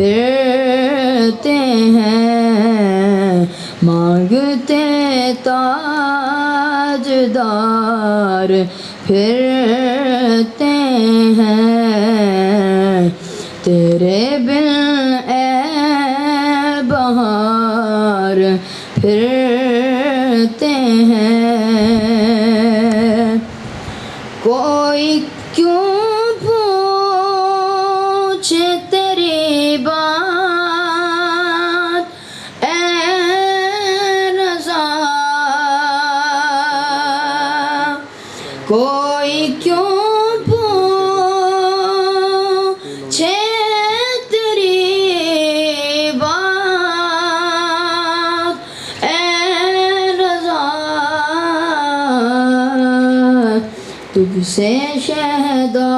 پھرتے ہیں مانگتے تاجدار پھرتے ہیں تیرے بن اے بہار پھرتے ہیں کوئی کیوں پوچھے تیری بات اے رضا کوئی کیوں پوچھے تیری بات اے رضا تجھ سے شہدا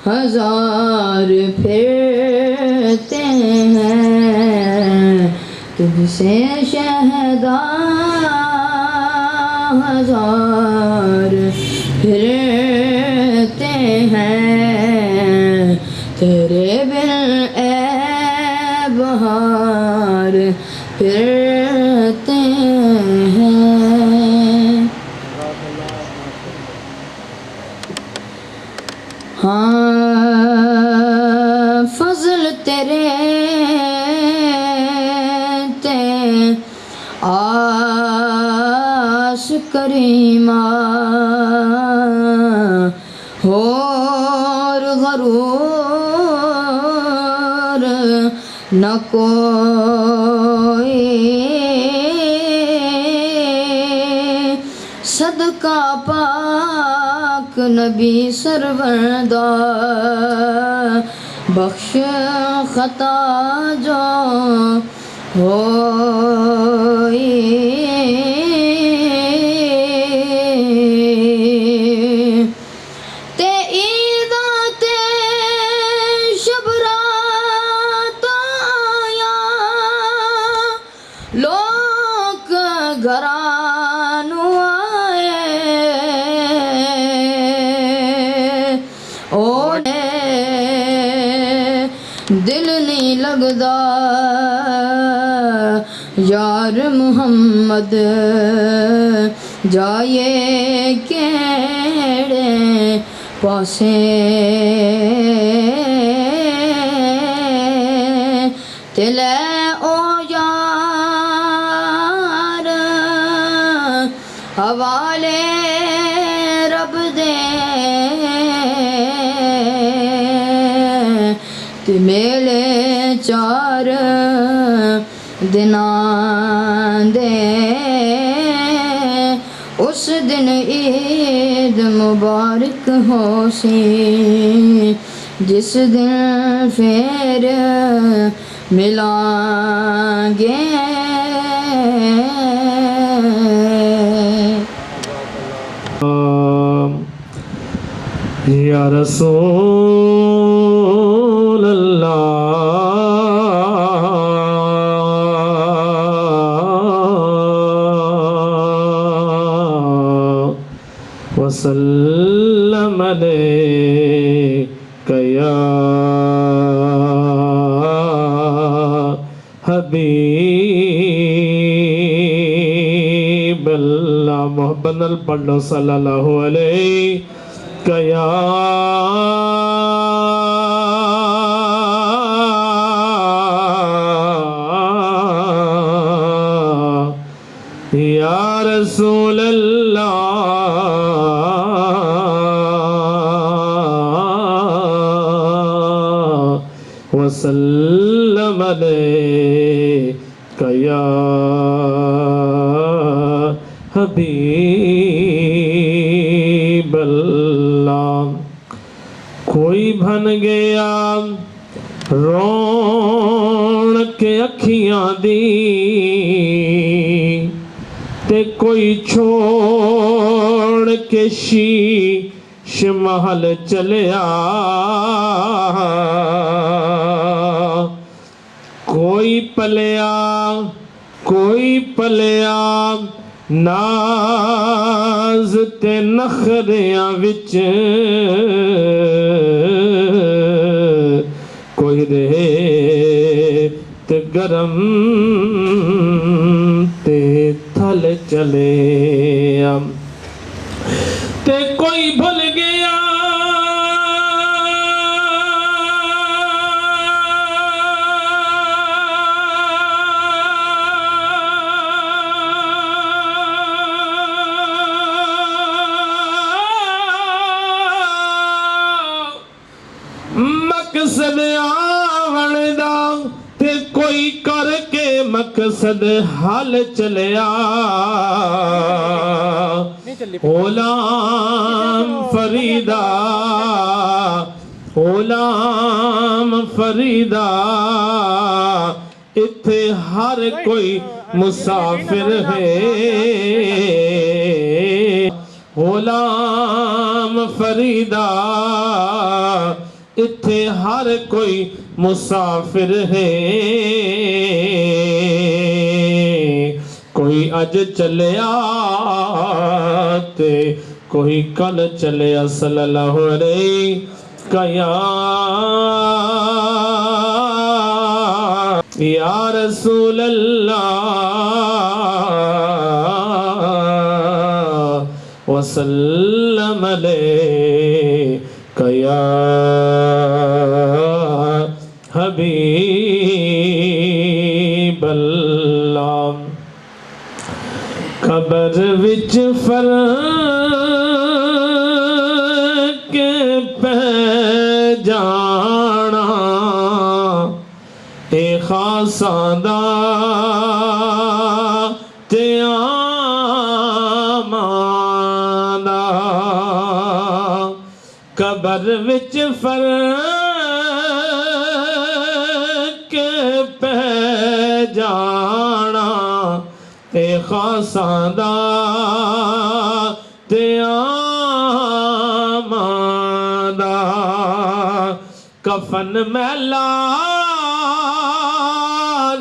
ہزار پھرتے ہیں تجھ سے شہدا ہزار پھرتے ہیں تیرے بن اے بہار پھرتے ہیں ہاں فضل تیرے آس کریمہ اور غرور نہ کوئی صدقہ پاک نبی سروردا بخش خطا جو ہوئی لوک گھرانو آئے اوڑے دل نہیں لگدا یار محمد جائے کیڑے پاسے تلے او یار حوالے رب دے تے میلے چار دناں دے اس دن عید مبارک ہو سی جس دن پھر ملیں گے یا رسول اللہ وسلم علیک یا حبیب اللہ محبت نال پڑھ لو صلی اللہ علیہ یا یا رسول اللہ وسلم علیک یا حبیب اللہ کوئی بن گیا رون کے اکھیاں دی تے کوئی چھوڑ کے شیش محل چلیا کوئی پلیا ناز تے نخریاں وچ کوئی رہے تے گرم تے تھل چلے تے کوئی بھول گیا مقصد آون دا تے کوئی کر کے مقصد حال چلیا غلام فریدا غلام فریدا اتھے ہر کوئی مسافر ہے غلام فریدا اتھے ہر کوئی مسافر ہے کوئی اج چلیا تے کوئی کل چلیا صلی اللہ علیہ یا رسول اللہ وسلم علیہ یا حبیب اللہ قبر وچ فرق پہ جانا اے خاصاں دا تے عاماں دا قبر وچ فرق پہ جانا تے خاصاں دا تے عاماں دا کفن میلا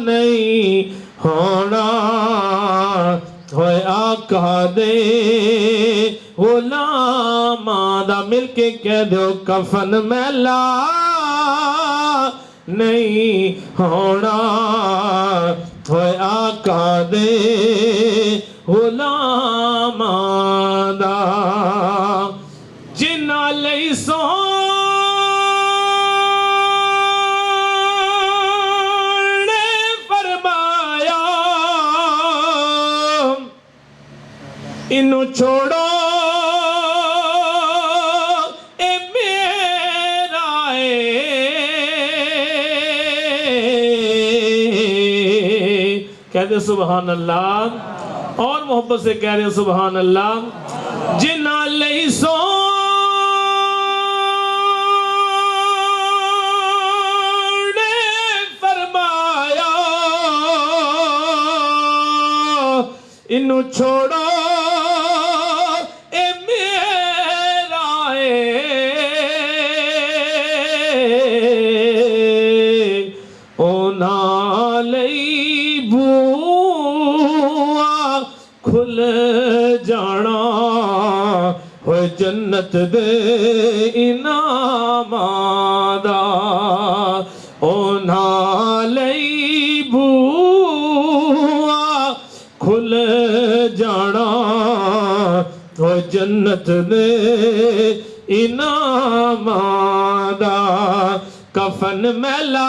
نہیں ہونا ہوئے آقا دے غلاماں دا مل کے کہہ دو کفن میلا نہیں ہونا ہوئے آقا دے غلاماں دا جنہ لئی سونے فرمایا انہوں چھوڑو اے میرا کہہ دے سبحان اللہ اور محبت سے کہہ دے سبحان اللہ جنہ لئی سونے فرمایا انہوں چھوڑو اے میرا اونا لئی بوآ کھل جانا ہوئے جنت دے انعاماں دا اونا لئی بوآ کھل جانا ہوئے جنت دے انعاماں دا کفن میلا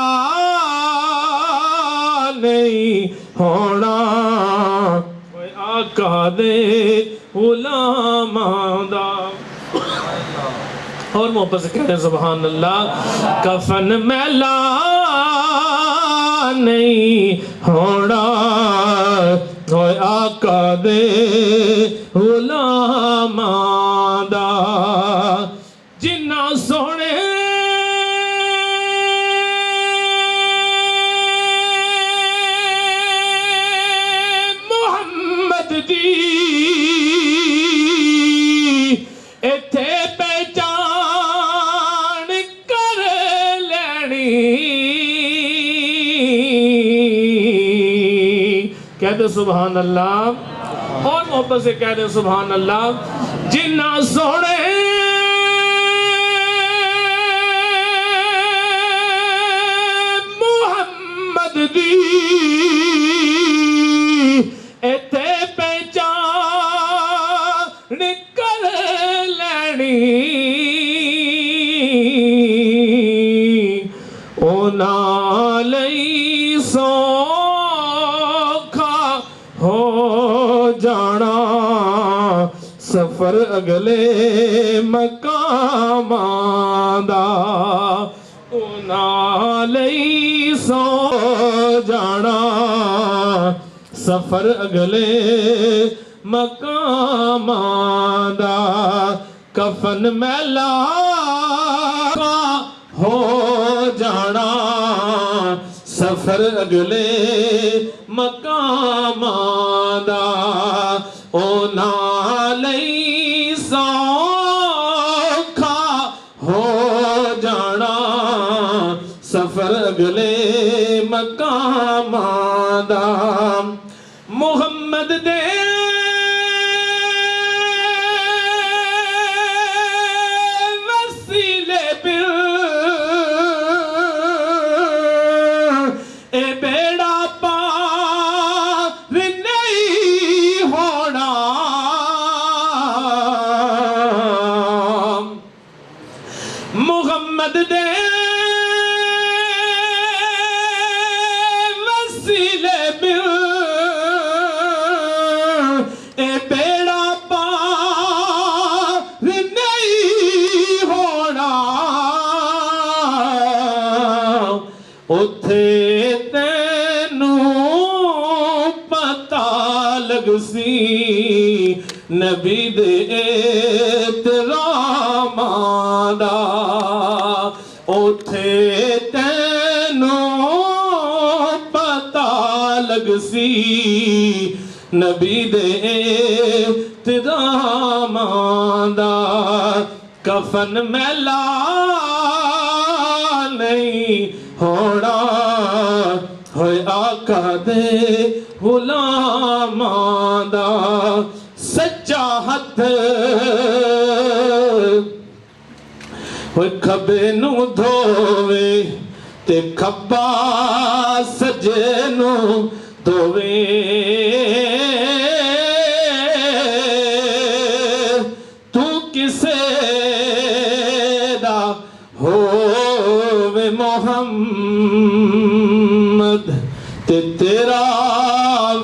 نہیں ہونا ہوئے آقا دے غلاماں دا اور محبت سے کہتے ہیں سبحان اللہ کفن میلا نہیں ہونا ہوئے آقا دے غلاماں دا جنہ سونے محمد دی ایتھے پہچان کر لینی کہہ دے سبحان اللہ اور محبت سے کہہ دے سبحان اللہ جنہ سونے ایتھے پہچان کر لینی اونا لئی سوکھا ہو جانا سفر اگلے مقاماں دا اونا لئی سو جانا سفر اگلے مقاماں دا کفن میلا ہو جانا سفر اگلے مقاماں دا اونا لئی سوکھا ہو جانا سفر اگلے مقاماں دا محمد دے وسیلے پہ اے بیڑا پار نہیں ہونا محمد دے وسیلے پہ اے بیڑا پار نہیں ہونا اتھے تینوں پتہ لگ سی نبی دے احتراماں دا اتھے تینوں پتہ لگ سی نبی دے احتراماں دا کفن میلا نہیں ہونا ہوئے آقا دے غلاماں دا سچا ہتھ ہوئے کھبے نو دھووے تے کھبا سجے نو دھووے تو کسے دا ہووے محمد تے تیرا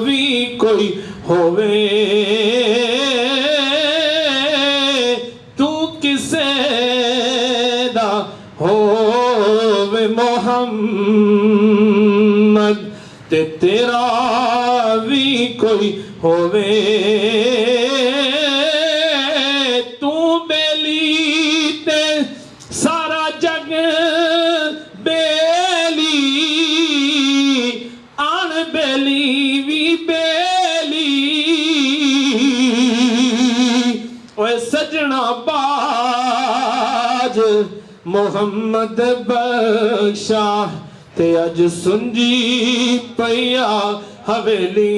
بھی کوئی ہووے تو کسے دا ہووے محمد تے تیرا بھی کوئی ہووے تو بیلی تے سارا جگ بیلی آن بیلی بھی بیلی اوے سجنا باج محمد بخشا تے اج سنجی پیا حویلی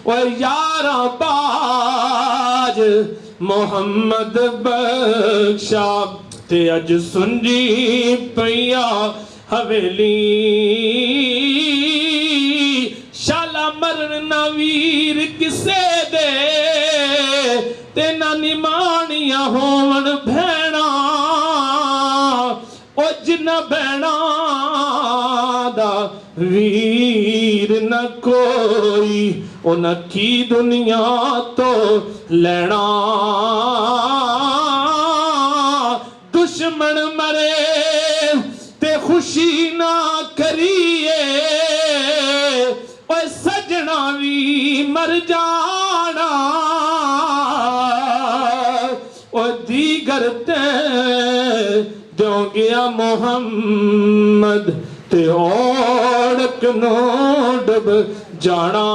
اوے یاراں باج محمد بخشا تے اج سنجی پیا حویلی شالا مرن نویر کسے دے تے نہ نمانیاں ہون بھینا او جن بھینا دا ویر نہ کوئی او نہ کی دنیا تو لینا دشمن مرے تے خوشی نہ کریے اوے سجنا بھی مر جانا او دیگر تے دیوں گیا محمد تے اوڑک نو ڈب جانا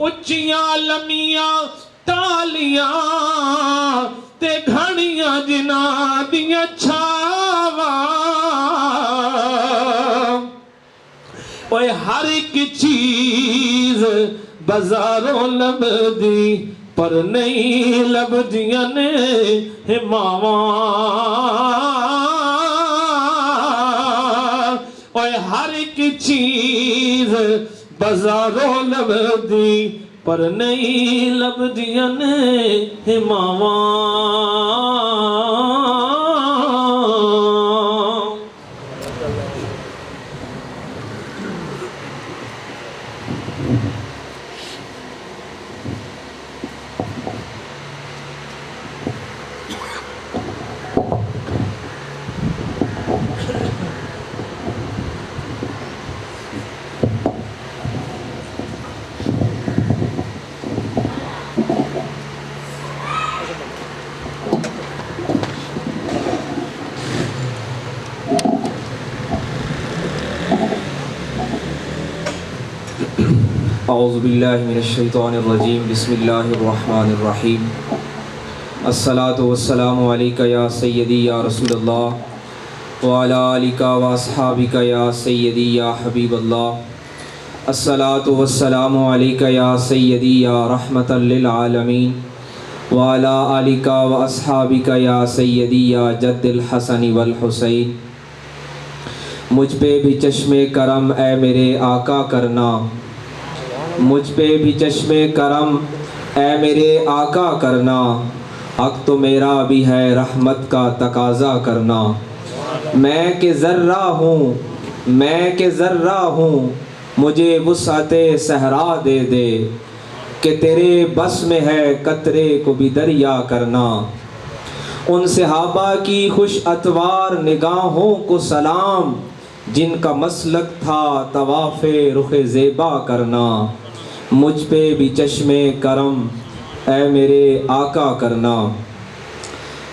اچیاں لمیاں تالیاں تے گھڑیاں جنا دیاں چھاواں اوے ہر ایک چیز بازاروں لب دی پر نہیں لب دیاں نے ماواں چیز بازاروں لبدی پر نہیں لبدیاں نے ہماواں اعوذ باللہ من الشیطان الرجیم بسم اللہ الرحمن الرحیم الصلاۃ والسلام علیکہ یا سیدی یا رسول اللہ وعلی آلکہ واصحابکہ یا سیدی یا حبیب اللہ الصلاۃ والسلام علیکہ یا سیدی یا رحمۃ للعالمین وعلی آلکہ واصحابکہ یا سیدی یا جد الحسن والحسین مجھ پہ بھی چشم کرم اے میرے آقا کرنا مجھ پہ بھی چشم کرم اے میرے آقا کرنا حق تو میرا بھی ہے رحمت کا تقاضا کرنا میں کہ ذرہ ہوں مجھے وسعت صحرا دے دے کہ تیرے بس میں ہے قطرے کو بھی دریا کرنا ان صحابہ کی خوش اتوار نگاہوں کو سلام جن کا مسلک تھا طواف رخ زیبا کرنا مجھ پہ بھی چشم کرم اے میرے آقا کرنا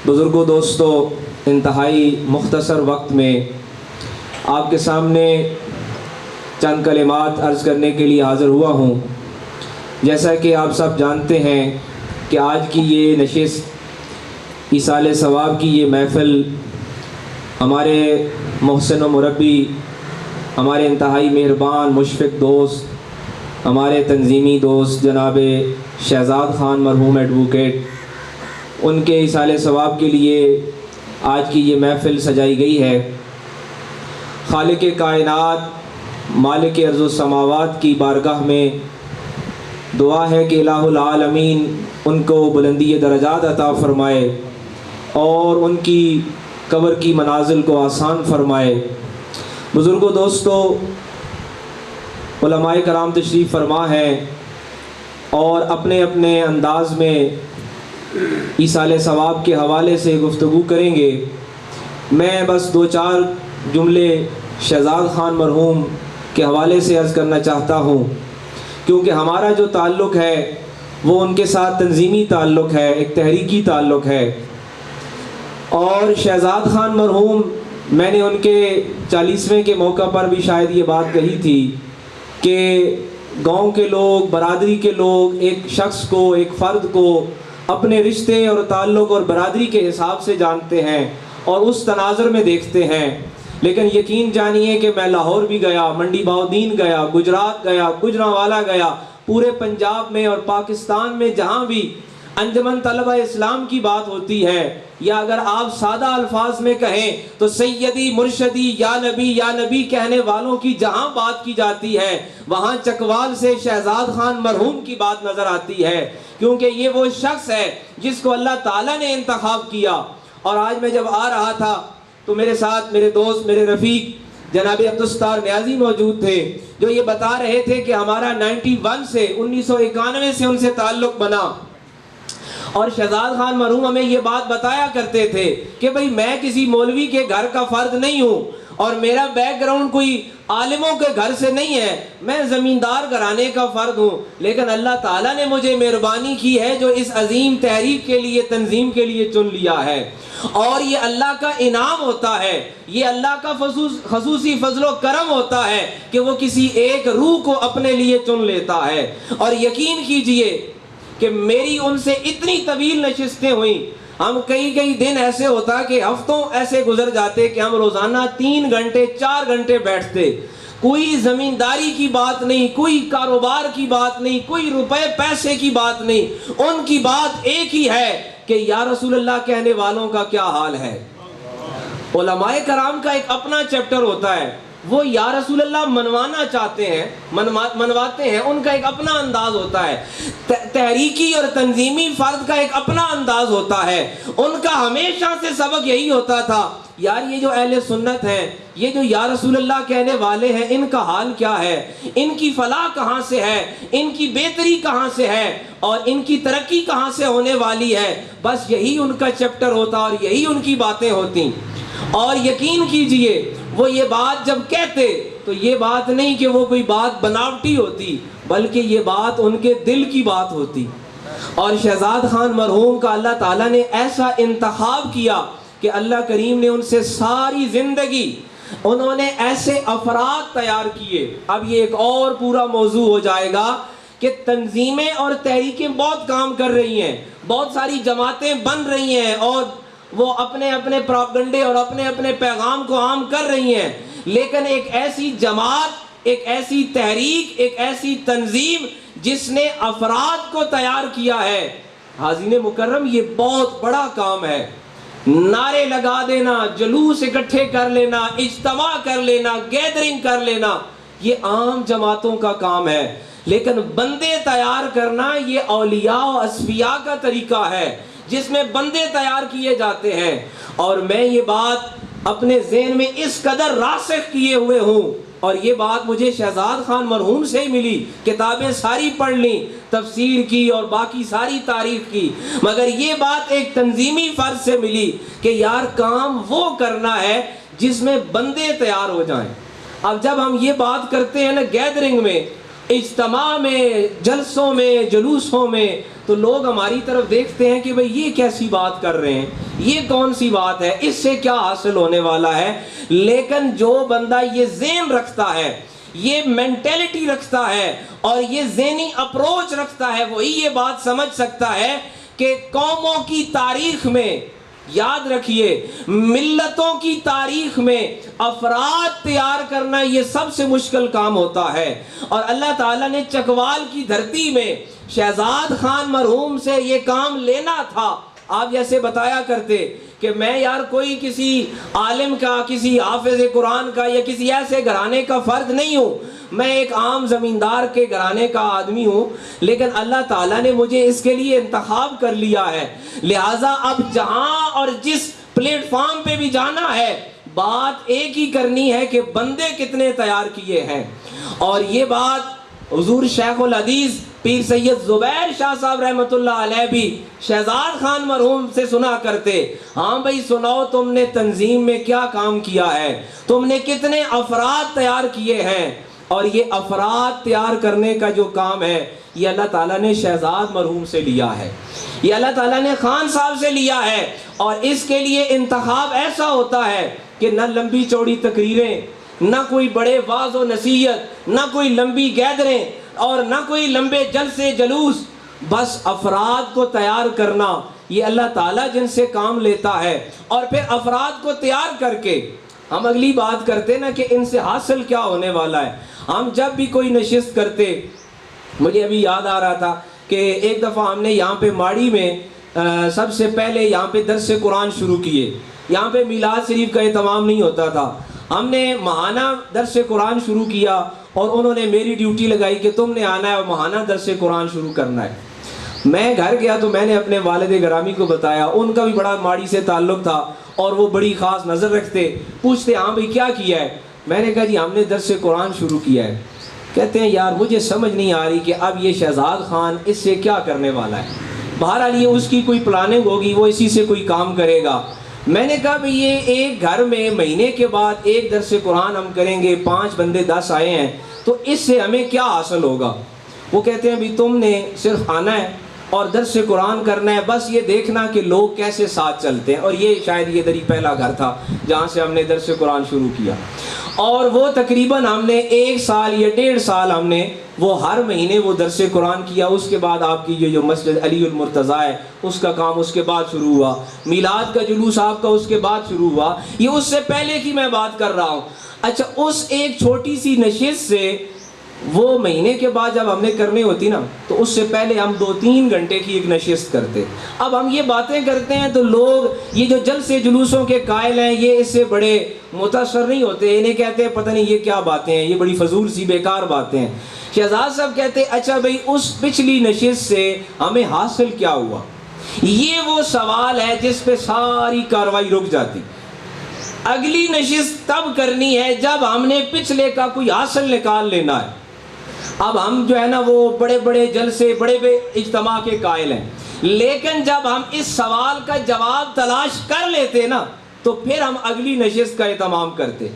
بزرگوں دوستو انتہائی مختصر وقت میں آپ کے سامنے چند کلمات عرض کرنے کے لیے حاضر ہوا ہوں جیسا کہ آپ سب جانتے ہیں کہ آج کی یہ نشست ایصال ثواب کی یہ محفل ہمارے محسن و مربی ہمارے انتہائی مہربان مشفق دوست ہمارے تنظیمی دوست جناب شہزاد خان مرحوم ایڈوکیٹ ان کے ایصال ثواب کے لیے آج کی یہ محفل سجائی گئی ہے خالق کائنات مالک ارض و سماوات کی بارگاہ میں دعا ہے کہ الہ العالمین ان کو بلندی درجات عطا فرمائے اور ان کی قبر کی منازل کو آسان فرمائے بزرگوں دوستو علماء کرام تشریف فرما ہے اور اپنے اپنے انداز میں ایصال ثواب کے حوالے سے گفتگو کریں گے میں بس دو چار جملے شہزاد خان مرحوم کے حوالے سے عرض کرنا چاہتا ہوں کیونکہ ہمارا جو تعلق ہے وہ ان کے ساتھ تنظیمی تعلق ہے ایک تحریکی تعلق ہے اور شہزاد خان مرحوم میں نے ان کے 40ویں کے موقع پر بھی شاید یہ بات کہی تھی کہ گاؤں کے لوگ برادری کے لوگ ایک شخص کو ایک فرد کو اپنے رشتے اور تعلق اور برادری کے حساب سے جانتے ہیں اور اس تناظر میں دیکھتے ہیں لیکن یقین جانیے کہ میں لاہور بھی گیا منڈی باؤدین گیا گجرات گیا گجرانوالا گیا پورے پنجاب میں اور پاکستان میں جہاں بھی انجمن طلبہ اسلام کی بات ہوتی ہے یا اگر آپ سادہ الفاظ میں کہیں تو سیدی مرشدی یا نبی کہنے والوں کی جہاں بات کی جاتی ہے وہاں چکوال سے شہزاد خان مرحوم کی بات نظر آتی ہے کیونکہ یہ وہ شخص ہے جس کو اللہ تعالیٰ نے انتخاب کیا اور آج میں جب آ رہا تھا تو میرے ساتھ میرے دوست میرے رفیق جناب عبدالستار نیازی موجود تھے جو یہ بتا رہے تھے کہ ہمارا 1991 سے ان سے تعلق بنا اور شہزاد خان مرحوم ہمیں یہ بات بتایا کرتے تھے کہ بھئی میں کسی مولوی کے گھر کا فرد نہیں ہوں اور میرا بیک گراؤنڈ کوئی عالموں کے گھر سے نہیں ہے میں زمیندار گھرانے کا فرد ہوں لیکن اللہ تعالیٰ نے مجھے مہربانی کی ہے جو اس عظیم تحریک کے لیے تنظیم کے لیے چن لیا ہے اور یہ اللہ کا انعام ہوتا ہے یہ اللہ کا خصوصی فضل و کرم ہوتا ہے کہ وہ کسی ایک روح کو اپنے لیے چن لیتا ہے اور یقین کیجئے کہ میری ان سے اتنی طویل نشستیں ہوئیں ہم کئی دن ایسے ہوتا کہ ہفتوں ایسے گزر جاتے کہ ہم روزانہ 3 گھنٹے 4 گھنٹے بیٹھتے کوئی زمینداری کی بات نہیں کوئی کاروبار کی بات نہیں کوئی روپے پیسے کی بات نہیں ان کی بات ایک ہی ہے کہ یا رسول اللہ کہنے والوں کا کیا حال ہے علماء کرام کا ایک اپنا چیپٹر ہوتا ہے وہ یا رسول اللہ منوانا چاہتے ہیں، منواتے ہیں، ان کا ایک اپنا انداز ہوتا ہے، تحریکی اور تنظیمی فرد کا ایک اپنا انداز ہوتا ہے۔ ان کا ہمیشہ سے سبق یہی ہوتا تھا، یار یہ جو اہل سنت ہیں، یہ جو یا رسول اللہ کہنے والے ہیں، ان کا حال کیا ہے، ان کی فلاح کہاں سے ہے، ان کی بہتری کہاں سے ہے، اور ان کی ترقی کہاں سے ہونے والی ہے۔ بس یہی ان کا چیپٹر ہوتا اور یہی ان کی باتیں ہوتی۔ اور یقین کیجئے وہ یہ بات جب کہتے تو یہ بات نہیں کہ وہ کوئی بات بناوٹی ہوتی، بلکہ یہ بات ان کے دل کی بات ہوتی۔ اور شہزاد خان مرحوم کا اللہ تعالیٰ نے ایسا انتخاب کیا کہ اللہ کریم نے ان سے ساری زندگی انہوں نے ایسے افراد تیار کیے۔ اب یہ ایک اور پورا موضوع ہو جائے گا کہ تنظیمیں اور تحریکیں بہت کام کر رہی ہیں، بہت ساری جماعتیں بن رہی ہیں، اور وہ اپنے اپنے پراپگنڈے اور اپنے اپنے پیغام کو عام کر رہی ہیں، لیکن ایک ایسی جماعت، ایک ایسی تحریک، ایک ایسی تنظیم جس نے افراد کو تیار کیا ہے، حاضرین مکرم، یہ بہت بڑا کام ہے۔ نعرے لگا دینا، جلوس اکٹھے کر لینا، اجتماع کر لینا، گیدرنگ کر لینا، یہ عام جماعتوں کا کام ہے، لیکن بندے تیار کرنا یہ اولیاء و اصفیاء کا طریقہ ہے، جس میں بندے تیار کیے جاتے ہیں۔ اور میں یہ بات اپنے ذہن میں اس قدر راسخ کیے ہوئے ہوں، اور یہ بات مجھے شہزاد خان مرحوم سے ہی ملی، کتابیں ساری پڑھ لیں، تفسیر کی اور باقی ساری تاریخ کی، مگر یہ بات ایک تنظیمی فرض سے ملی کہ یار کام وہ کرنا ہے جس میں بندے تیار ہو جائیں۔ اب جب ہم یہ بات کرتے ہیں نا گیدرنگ میں، اجتماع میں، جلسوں میں، جلوسوں میں، تو لوگ ہماری طرف دیکھتے ہیں کہ بھئی یہ کیسی بات کر رہے ہیں، یہ کون سی بات ہے، اس سے کیا حاصل ہونے والا ہے۔ لیکن جو بندہ یہ ذہن رکھتا ہے، یہ مینٹیلٹی رکھتا ہے اور یہ ذہنی اپروچ رکھتا ہے، وہی یہ بات سمجھ سکتا ہے کہ قوموں کی تاریخ میں، یاد رکھیے، ملتوں کی تاریخ میں افراد تیار کرنا یہ سب سے مشکل کام ہوتا ہے۔ اور اللہ تعالیٰ نے چکوال کی دھرتی میں شہزاد خان مرحوم سے یہ کام لینا تھا۔ آپ جیسے بتایا کرتے کہ میں یار کوئی کسی عالم کا، کسی حافظ قرآن کا یا کسی ایسے گھرانے کا فرد نہیں ہوں، میں ایک عام زمیندار کے گھرانے کا آدمی ہوں، لیکن اللہ تعالیٰ نے مجھے اس کے لیے انتخاب کر لیا ہے، لہٰذا اب جہاں اور جس پلیٹ فارم پہ بھی جانا ہے، بات ایک ہی کرنی ہے کہ بندے کتنے تیار کیے ہیں۔ اور یہ بات حضور شیخ الحدیث پیر سید زبیر شاہ صاحب رحمۃ اللہ علیہ بھی شہزاد خان مرحوم سے سنا کرتے، ہاں بھائی سناؤ تم نے تنظیم میں کیا کام کیا ہے، تم نے کتنے افراد تیار کیے ہیں۔ اور یہ افراد تیار کرنے کا جو کام ہے یہ اللہ تعالیٰ نے شہزاد مرحوم سے لیا ہے، یہ اللہ تعالیٰ نے خان صاحب سے لیا ہے۔ اور اس کے لیے انتخاب ایسا ہوتا ہے کہ نہ لمبی چوڑی تقریریں، نہ کوئی بڑے واعظ و نصیحت، نہ کوئی لمبی گیدریں، اور نہ کوئی لمبے جلسے جلوس، بس افراد کو تیار کرنا، یہ اللہ تعالیٰ جن سے کام لیتا ہے۔ اور پھر افراد کو تیار کر کے ہم اگلی بات کرتے نا کہ ان سے حاصل کیا ہونے والا ہے۔ ہم جب بھی کوئی نشست کرتے، مجھے ابھی یاد آ رہا تھا کہ ایک دفعہ ہم نے یہاں پہ ماڑی میں سب سے پہلے یہاں پہ درس قرآن شروع کیے، یہاں پہ میلاد شریف کا اہتمام نہیں ہوتا تھا، ہم نے ماہانہ درس قرآن شروع کیا اور انہوں نے میری ڈیوٹی لگائی کہ تم نے آنا ہے اور ماہانہ درس قرآن شروع کرنا ہے۔ میں گھر گیا تو میں نے اپنے والد گرامی کو بتایا، ان کا بھی بڑا ماڑی سے تعلق تھا اور وہ بڑی خاص نظر رکھتے، پوچھتے ہاں بھئی کیا کیا ہے، میں نے کہا جی ہم نے درس قرآن شروع کیا ہے۔ کہتے ہیں یار مجھے سمجھ نہیں آ رہی کہ اب یہ شہزاد خان اس سے کیا کرنے والا ہے، بہرحال یہ اس کی کوئی پلاننگ ہوگی، وہ اسی سے کوئی کام کرے گا۔ میں نے کہا بھئی یہ ایک گھر میں مہینے کے بعد ایک درس قرآن ہم کریں گے، 5 بندے 10 آئے ہیں، تو اس سے ہمیں کیا حاصل ہوگا۔ وہ کہتے ہیں بھی تم نے صرف آنا ہے اور درس قرآن کرنا ہے، بس یہ دیکھنا کہ لوگ کیسے ساتھ چلتے ہیں۔ اور یہ شاید یہ دری پہلا گھر تھا جہاں سے ہم نے درس قرآن شروع کیا، اور وہ تقریباً ہم نے 1 سال یا 1.5 سال ہم نے وہ ہر مہینے وہ درس قرآن کیا۔ اس کے بعد آپ کی جو مسجد علی المرتضیٰ ہے اس کا کام اس کے بعد شروع ہوا، میلاد کا جلوس آپ کا اس کے بعد شروع ہوا، یہ اس سے پہلے کی میں بات کر رہا ہوں۔ اچھا، اس ایک چھوٹی سی نشست سے وہ مہینے کے بعد جب ہم نے کرنی ہوتی نا تو اس سے پہلے ہم 2-3 گھنٹے کی ایک نشست کرتے. اب ہم یہ باتیں کرتے ہیں تو لوگ یہ جو جلسے جلوسوں کے قائل ہیں یہ اس سے بڑے متاثر نہیں ہوتے. انہیں کہتے ہیں پتہ نہیں یہ کیا باتیں ہیں, یہ بڑی فضول سی بیکار باتیں ہیں. شہزاد صاحب کہتے ہیں اچھا بھائی اس پچھلی نشست سے ہمیں حاصل کیا ہوا؟ یہ وہ سوال ہے جس پہ ساری کاروائی رک جاتی. اگلی نشست تب کرنی ہے جب ہم نے پچھلے کا کوئی حاصل نکال لینا ہے. اب ہم جو ہے نا وہ بڑے بڑے جلسے بڑے بڑے اجتماع کے قائل ہیں, لیکن جب ہم اس سوال کا جواب تلاش کر لیتے نا تو پھر ہم اگلی نشست کا اہتمام کرتے.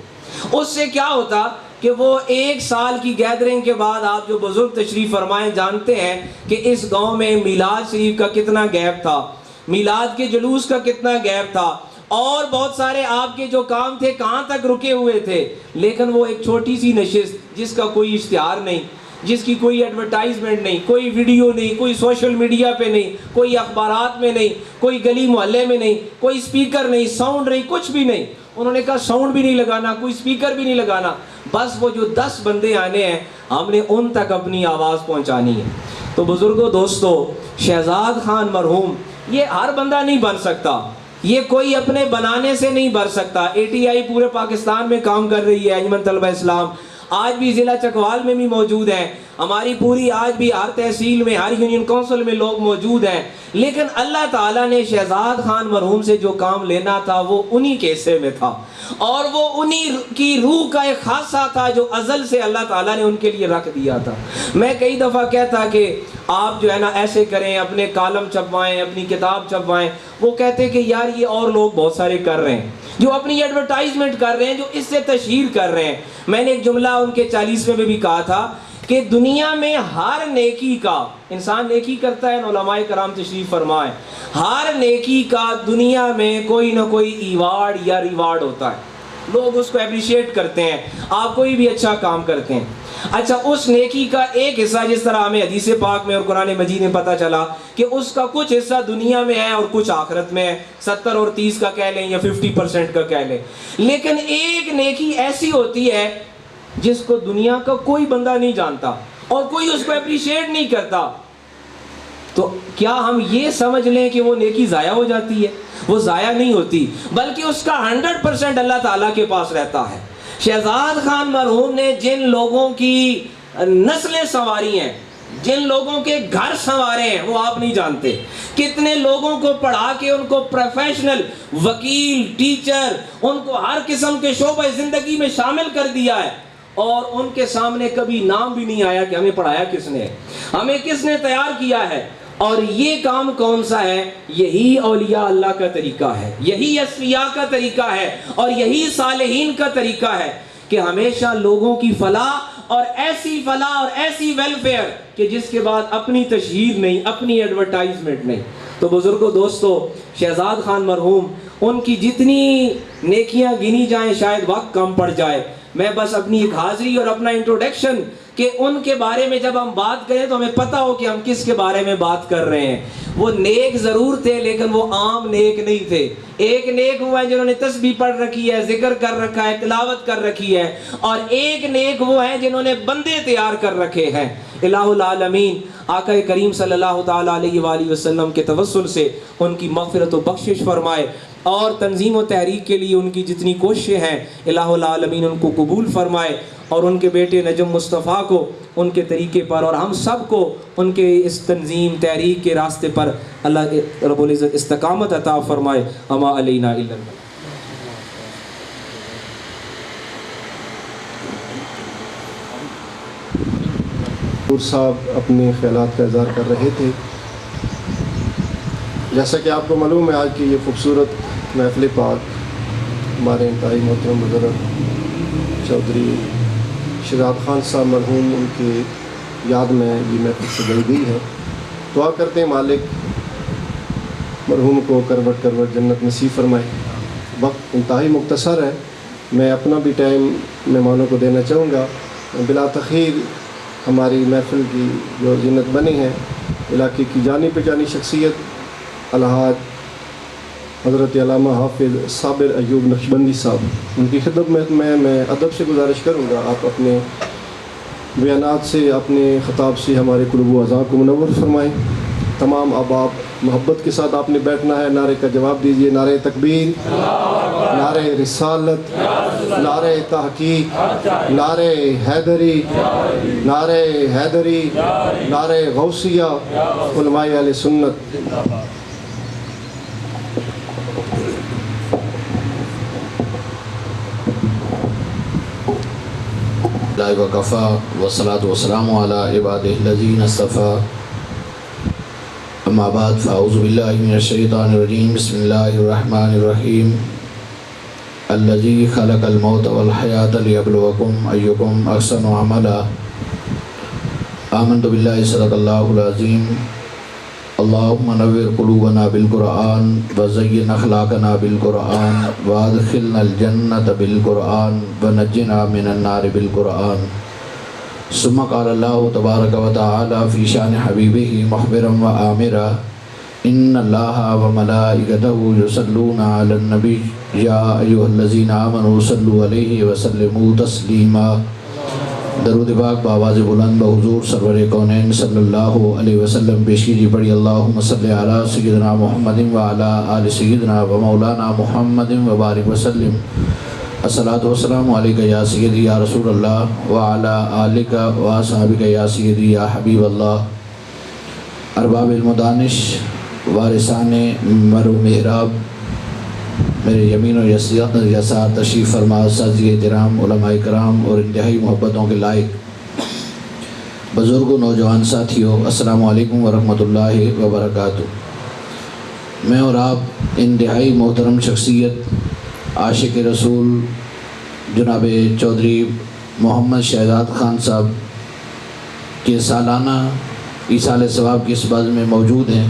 اس سے کیا ہوتا کہ وہ 1 سال کی گیدرنگ کے بعد آپ جو بزرگ تشریف فرمائیں جانتے ہیں کہ اس گاؤں میں میلاد شریف کا کتنا گیپ تھا, میلاد کے جلوس کا کتنا گیپ تھا, اور بہت سارے آپ کے جو کام تھے کہاں تک رکے ہوئے تھے. لیکن وہ ایک چھوٹی سی نشست جس کا کوئی اشتہار نہیں, جس کی کوئی ایڈورٹائزمنٹ نہیں, کوئی ویڈیو نہیں, کوئی سوشل میڈیا پہ نہیں, کوئی اخبارات میں نہیں, کوئی گلی محلے میں نہیں, کوئی اسپیکر نہیں, ساؤنڈ نہیں, کچھ بھی نہیں. انہوں نے کہا ساؤنڈ بھی نہیں لگانا, کوئی اسپیکر بھی نہیں لگانا, بس وہ جو 10 بندے آنے ہیں ہم نے ان تک اپنی آواز پہنچانی ہے. تو بزرگوں دوستو, شہزاد خان مرحوم یہ ہر بندہ نہیں بن سکتا, یہ کوئی اپنے بنانے سے نہیں بن سکتا. ATI پورے پاکستان میں کام کر رہی ہے, انجمن طلبہ اسلام آج بھی ضلع چکوال میں بھی موجود ہیں, ہماری پوری آج بھی ہر تحصیل میں ہر یونین کونسل میں لوگ موجود ہیں. لیکن اللہ تعالیٰ نے شہزاد خان مرحوم سے جو کام لینا تھا وہ انہی کے حصے میں تھا, اور وہ انہی کی روح کا ایک خاصہ تھا جو ازل سے اللہ تعالیٰ نے ان کے لیے رکھ دیا تھا. میں کئی دفعہ کہتا کہ آپ جو ہے نا ایسے کریں, اپنے کالم چھپوائیں, اپنی کتاب چھپوائیں. وہ کہتے کہ یار یہ اور لوگ بہت سارے کر رہے ہیں جو اپنی ایڈورٹائزمنٹ کر رہے ہیں, جو اس سے تشہیر کر رہے ہیں. میں نے ایک جملہ ان کے 40ویں میں بھی کہا تھا کہ دنیا میں ہر نیکی کا, انسان نیکی کرتا ہے, علماء کرام تشریف فرمائیں, ہر نیکی کا دنیا میں کوئی نہ کوئی ایوارڈ یا ریوارڈ ہوتا ہے. لوگ اس کو اپریشیٹ کرتے ہیں, آپ کوئی بھی اچھا کام کرتے ہیں. اچھا اس نیکی کا ایک حصہ, جس طرح ہمیں حدیث پاک میں اور قرآن مجید میں پتہ چلا کہ اس کا کچھ حصہ دنیا میں ہے اور کچھ آخرت میں ہے, 70 اور 30 کا کہہ لیں یا 50% کا کہہ لیں. لیکن ایک نیکی ایسی ہوتی ہے جس کو دنیا کا کوئی بندہ نہیں جانتا اور کوئی اس کو اپریشیٹ نہیں کرتا. تو کیا ہم یہ سمجھ لیں کہ وہ نیکی ضائع ہو جاتی ہے؟ وہ ضائع نہیں ہوتی, بلکہ اس کا 100% اللہ تعالیٰ کے پاس رہتا ہے. شہزاد خان مرحوم نے جن لوگوں کی نسلیں سنواری ہیں, جن لوگوں کے گھر سنوارے ہیں, وہ آپ نہیں جانتے. کتنے لوگوں کو پڑھا کے ان کو پروفیشنل, وکیل, ٹیچر, ان کو ہر قسم کے شعبہ زندگی میں شامل کر دیا ہے, اور ان کے سامنے کبھی نام بھی نہیں آیا کہ ہمیں پڑھایا کس نے, ہمیں کس نے تیار کیا ہے. اور یہ کام کون سا ہے؟ یہی اولیاء اللہ کا طریقہ ہے, یہی اصفیاء کا طریقہ ہے, اور یہی صالحین کا طریقہ ہے کہ ہمیشہ لوگوں کی فلاح اور ایسی ویلفیئر کہ جس کے بعد اپنی تشہیر نہیں, اپنی ایڈورٹائزمنٹ نہیں. تو بزرگوں دوستو, شہزاد خان مرحوم ان کی جتنی نیکیاں گنی جائیں شاید وقت کم پڑ جائے. میں بس اپنی ایک حاضری اور اپنا انٹروڈکشن کہ ان کے بارے میں جب ہم بات کریں تو ہمیں پتہ ہو کہ ہم کس کے بارے میں بات کر رہے ہیں. وہ نیک ضرور تھے لیکن وہ عام نیک نہیں تھے. ایک نیک وہ ہیں جنہوں نے تسبیح پڑھ رکھی ہے, ذکر کر رکھا ہے, تلاوت کر رکھی ہے, اور ایک نیک وہ ہیں جنہوں نے بندے تیار کر رکھے ہیں. الہ العالمین آقا کریم صلی اللہ تعالیٰ علیہ وآلہ وسلم کے توسل سے ان کی مغفرت و بخشش فرمائے, اور تنظیم و تحریک کے لیے ان کی جتنی کوششیں ہیں الہ العالمین ان کو قبول فرمائے, اور ان کے بیٹے نجم مصطفیٰ کو ان کے طریقے پر اور ہم سب کو ان کے اس تنظیم تحریک کے راستے پر اللہ رب العزت استقامت عطا فرمائے. اما علینا الا البلاغ. صاحب اپنے خیالات کا اظہار کر رہے تھے. جیسا کہ آپ کو معلوم ہے آج کی یہ خوبصورت محفل پاک ہمارے انتہائی محترم بزرگ چودھری شہزاد خان صاحب مرحوم ان کی یاد میں یہ محفل سجائی گئی ہے. دعا کرتے ہیں مالک مرحوم کو کروٹ کروٹ جنت نصیب فرمائے. وقت انتہائی مختصر ہے, میں اپنا بھی ٹائم مہمانوں کو دینا چاہوں گا. بلا تخیر ہماری محفل کی جو زینت بنی ہے, علاقے کی جانی پہچانی شخصیت الحاج حضرت علامہ حافظ صابر ایوب نقشبندی صاحب, ان کی خدمت میں ادب سے گزارش کروں گا آپ اپنے بیانات سے اپنے خطاب سے ہمارے قلوب و اذان کو منور فرمائیں۔ تمام احباب محبت کے ساتھ آپ نے بیٹھنا ہے، نعرے کا جواب دیجئے۔ نعرہ تکبیر، نعرہ رسالت، نعرہ تحقیق، نعرہ حیدری، نعرہ حیدری، نعرہ غوثیہ، علماء اہل سنت۔ وکفا والصلاة والسلام علی عبادہ الذین اصطفیٰ، اما بعد فاعوذ باللہ من الشیطان الرجیم، بسم اللہ الرحمن الرحیم۔ الذی خلق الموت والحیاة لیبلوکم ایکم احسن عملا۔ آمنت باللہ صدق اللہ العظیم۔ اللہم نور قلوبنا بالقرآن وزین اخلاقنا بالقرآن وادخلنا الجنت بالقرآن ونجنا من النار بالقرآن۔ ثم قال اللہ تبارک و تعالی فی شان حبیبہ مخبرا و آمرا، ان اللہ و ملائکتہ یصلون علی النبی یا ایھا الذین آمنوا صلوا علیہ وسلموا تسلیما۔ درود پاک بآواز بلند بحضور سرور کونین صلی اللہ علیہ وسلم پیش کیجیے۔ پڑھی اللہم صلی علی سیدنا محمد وعلی آل سیدنا و مولانا محمد وبارک وسلم۔ الصلاۃ والسلام علیک یا سیدی یا رسول اللہ وعلی آلک و اصحابک یا سیدی یا حبیب اللہ۔ ارباب المدانش، وارثان مرو محراب، میرے یمین و یسار تشریف فرما اساتذہ کرام، علماء کرام اور انتہائی محبتوں کے لائق بزرگوں، نوجوان ساتھیوں، السلام علیکم ورحمۃ اللہ وبرکاتہ۔ میں اور آپ انتہائی محترم شخصیت عاشق رسول جناب چودھری محمد شہزاد خان صاحب کے سالانہ ایصال ثواب کی اس بزم میں موجود ہیں۔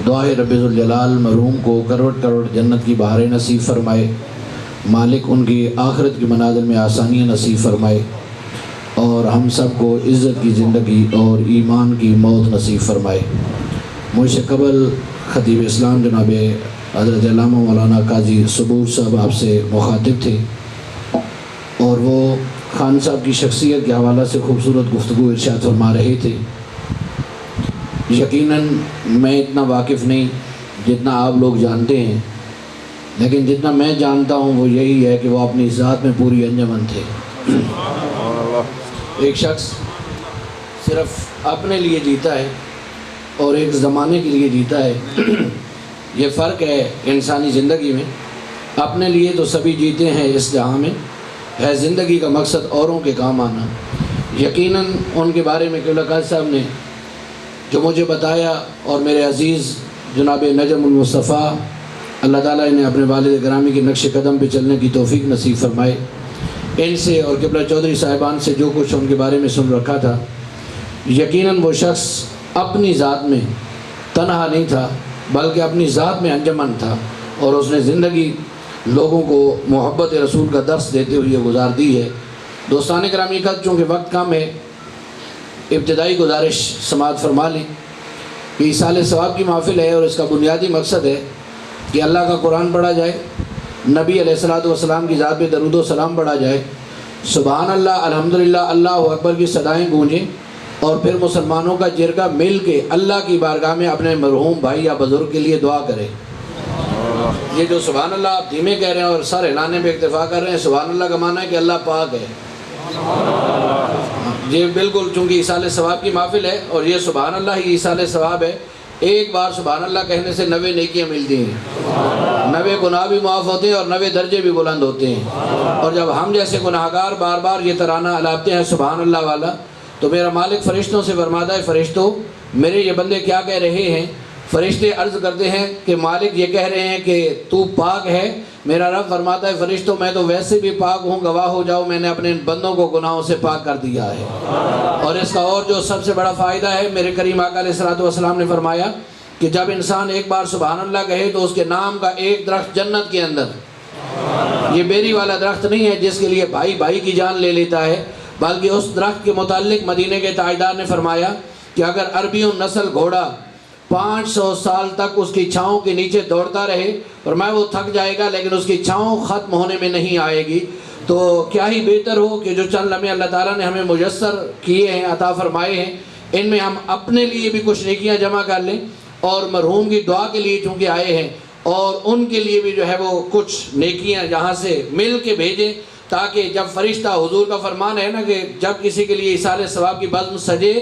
دعا ہے رب ذوالجلال مرحوم کو کروڑ کروڑ جنت کی بہاریں نصیب فرمائے، مالک ان کی آخرت کی منازل میں آسانیاں نصیب فرمائے، اور ہم سب کو عزت کی زندگی اور ایمان کی موت نصیب فرمائے۔ مجھ سے قبل خطیب اسلام جناب حضرت علامہ مولانا قاضی صبور صاحب آپ سے مخاطب تھے، اور وہ خان صاحب کی شخصیت کے حوالہ سے خوبصورت گفتگو ارشاد فرما رہے تھے۔ یقیناً میں اتنا واقف نہیں جتنا آپ لوگ جانتے ہیں، لیکن جتنا میں جانتا ہوں وہ یہی ہے کہ وہ اپنی ذات میں پوری انجمن تھے۔ ایک شخص صرف اپنے لیے جیتا ہے اور ایک زمانے کے لیے جیتا ہے، یہ فرق ہے انسانی زندگی میں۔ اپنے لیے تو سبھی جیتے ہیں اس جہاں میں، ہے زندگی کا مقصد اوروں کے کام آنا۔ یقیناً ان کے بارے میں قبلہ قاضی صاحب نے جو مجھے بتایا، اور میرے عزیز جناب نجم المصطفیٰ، اللہ تعالیٰ نے اپنے والد گرامی کے نقش قدم پہ چلنے کی توفیق نصیب فرمائے۔ ان سے اور قبلہ چودھری صاحبان سے جو کچھ ان کے بارے میں سن رکھا تھا، یقیناً وہ شخص اپنی ذات میں تنہا نہیں تھا بلکہ اپنی ذات میں انجمن تھا، اور اس نے زندگی لوگوں کو محبت رسول کا درس دیتے ہوئے گزار دی ہے۔ دوستان گرامی کا چونکہ وقت کم ہے، ابتدائی گزارش سماعت فرما لیں کہ ایصال ثواب کی محفل ہے، اور اس کا بنیادی مقصد ہے کہ اللہ کا قرآن پڑھا جائے، نبی علیہ الصلوۃ والسلام کی ذات پہ درود و سلام پڑھا جائے، سبحان اللہ، الحمدللہ، اللہ اکبر کی صدائیں گونجیں، اور پھر مسلمانوں کا جرگہ مل کے اللہ کی بارگاہ میں اپنے مرحوم بھائی یا بزرگ کے لیے دعا کرے۔ یہ جو سبحان اللہ آپ دھیمے کہہ رہے ہیں اور سر ہلانے پہ اکتفا کر رہے ہیں، سبحان اللہ کا معنی ہے کہ اللہ پاک ہے۔ یہ بالکل چونکہ ایصال ثواب کی محفل ہے، اور یہ سبحان اللہ ہی ایصال ثواب ہے۔ ایک بار سبحان اللہ کہنے سے 90 نیکیاں ملتی ہیں، 90 گناہ بھی معاف ہوتے ہیں اور 90 درجے بھی بلند ہوتے ہیں۔ اور جب ہم جیسے گناہگار بار بار یہ ترانہ الاپتے ہیں سبحان اللہ والا، تو میرا مالک فرشتوں سے فرماتا ہے، فرشتوں میرے یہ بندے کیا کہہ رہے ہیں؟ فرشتے عرض کرتے ہیں کہ مالک یہ کہہ رہے ہیں کہ تو پاک ہے۔ میرا رب فرماتا ہے، فرشتوں میں تو ویسے بھی پاک ہوں، گواہ ہو جاؤ میں نے اپنے ان بندوں کو گناہوں سے پاک کر دیا ہے۔ اور اس کا اور جو سب سے بڑا فائدہ ہے، میرے کریم آقا علیہ الصلوۃ والسلام نے فرمایا کہ جب انسان ایک بار سبحان اللہ کہے تو اس کے نام کا ایک درخت جنت کے اندر، یہ بیری والا درخت نہیں ہے جس کے لیے بھائی بھائی کی جان لے لیتا ہے، بلکہ اس درخت کے متعلق مدینے کے تاجدار نے فرمایا کہ اگر عربیوں نسل گھوڑا 500 سال تک اس کی چھاؤں کے نیچے دوڑتا رہے، فرمایا وہ تھک جائے گا لیکن اس کی چھاؤں ختم ہونے میں نہیں آئے گی۔ تو کیا ہی بہتر ہو کہ جو چند لمحے اللہ تعالیٰ نے ہمیں میسر کیے ہیں، عطا فرمائے ہیں، ان میں ہم اپنے لیے بھی کچھ نیکیاں جمع کر لیں، اور مرحوم کی دعا کے لیے چونکہ آئے ہیں، اور ان کے لیے بھی جو ہے وہ کچھ نیکیاں یہاں سے مل کے بھیجیں، تاکہ جب فرشتہ، حضور کا فرمان ہے نا کہ جب کسی کے لیے ایصال ثواب کی بزم سجے،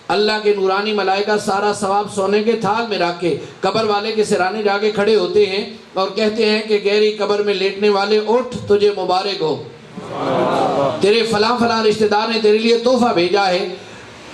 اللہ کے نورانی ملائکہ سارا ثواب سونے کے تھال میں رکھ کے قبر والے کے سرانے جا کے کھڑے ہوتے ہیں اور کہتے ہیں کہ گہری قبر میں لیٹنے والے اٹھ، تجھے مبارک ہو، تیرے فلاں فلاں رشتہ دار نے تیرے لیے تحفہ بھیجا ہے۔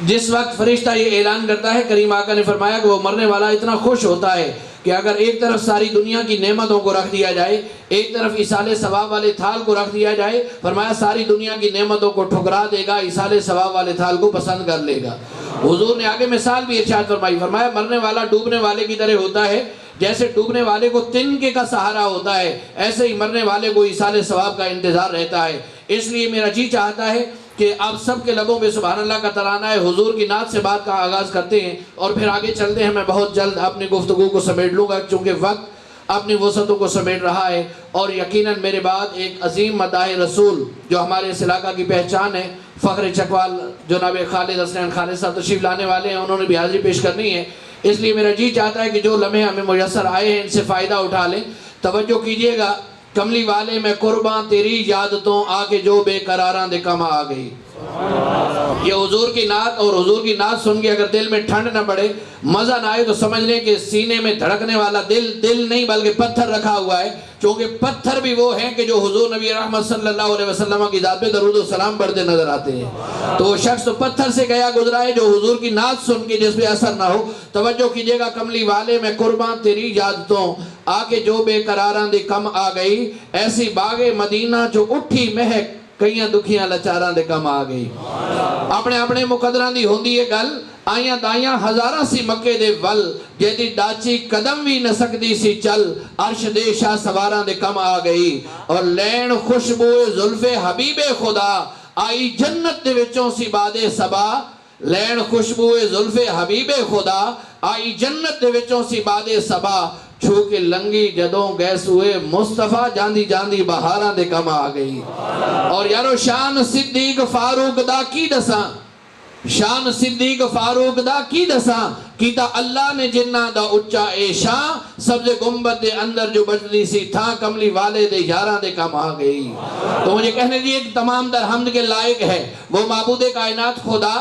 جس وقت فرشتہ یہ اعلان کرتا ہے، کریم آقا نے فرمایا کہ وہ مرنے والا اتنا خوش ہوتا ہے کہ اگر ایک طرف ساری دنیا کی نعمتوں کو رکھ دیا جائے، ایک طرف ایصال ثواب والے تھال کو رکھ دیا جائے، فرمایا ساری دنیا کی نعمتوں کو ٹھکرا دے گا، ایصال ثواب والے تھال کو پسند کر لے گا۔ حضور نے آگے مثال بھی ارشاد فرمائی، فرمایا مرنے والا ڈوبنے والے کی طرح ہوتا ہے، جیسے ڈوبنے والے کو تنکے کا سہارا ہوتا ہے، ایسے ہی مرنے والے کو ایصال ثواب کا انتظار رہتا ہے۔ اس لیے میرا جی چاہتا ہے کہ آپ سب کے لبوں پہ سبحان اللہ کا ترانہ ہے، حضور کی نعت سے بات کا آغاز کرتے ہیں اور پھر آگے چلتے ہیں۔ میں بہت جلد اپنی گفتگو کو سمیٹ لوں گا چونکہ وقت اپنی وسعتوں کو سمیٹ رہا ہے، اور یقیناً میرے بعد ایک عظیم مداح رسول جو ہمارے اس علاقہ کی پہچان ہے، فخر چکوال جناب خالد حسنین خالد صاحب تشریف لانے والے ہیں، انہوں نے بھی حاضری پیش کرنی ہے۔ اس لیے میرا جی چاہتا ہے کہ جو لمحے ہمیں میسر آئے ہیں ان سے فائدہ اٹھا لیں۔ توجہ کیجئے گا، کملی والے میں قرباں تیری یادتوں آ کے جو بے قراراں دے کم آ گئی۔ یہ حضور کی نعت، اور حضور کی نعت سن کے اگر دل میں ٹھنڈ نہ پڑے، مزہ نہ آئے، تو سمجھ لیں کہ سینے میں دھڑکنے والا دل نہیں بلکہ پتھر رکھا ہوا ہے، چونکہ پتھر بھی وہ ہیں کہ جو حضور نبی رحمت صلی اللہ علیہ وسلم کی ذات پہ درود و سلام پڑھتے نظر آتے ہیں۔ تو وہ شخص تو پتھر سے گیا گزرا ہے جو حضور کی نعت سن کے جس پہ اثر نہ ہو۔ توجہ کیجئے گا، کملی والے میں قرباں تیری یادتوں آ کے جو بے قراراں دی کم آ گئی، ایسی باغ مدینہ جو اٹھی مہک کئیاں دکھیاں لچاراں دے کم آ گئی۔ اپنے اپنے مقدراں دی ہوندی ہے گل، آئیاں دائیاں ہزاراں سی مکے دے ول، جیدی ڈاچی قدم بھی نہ سکدی سی چل، عرش دے شاہ سواراں دے کم آ گئی۔ اور لین خوشبو زلف حبیب خدا، آئی جنت دے وچوں سی باد صبا، لین خوشبو زلف حبیب خدا، آئی جنت دے وچوں سی باد صبا، چھو کے لنگی جدوں گیس ہوئے مصطفیٰ، جاندی جاندی بہاراں دے کم آ گئی۔ اور یارو شان صدیق فاروق دا کی دساں، شان صدیق فاروق دا کی دساں، کیتا اللہ نے جنہ دا اچا اے شان، سبز گنبد دے اندر جو بجلی سی تھا، کملی والے دے یاراں دے کم آ گئی۔ تو مجھے کہنے دیئے کہ تمام در حمد کے لائق ہے وہ معبود کائنات خدا،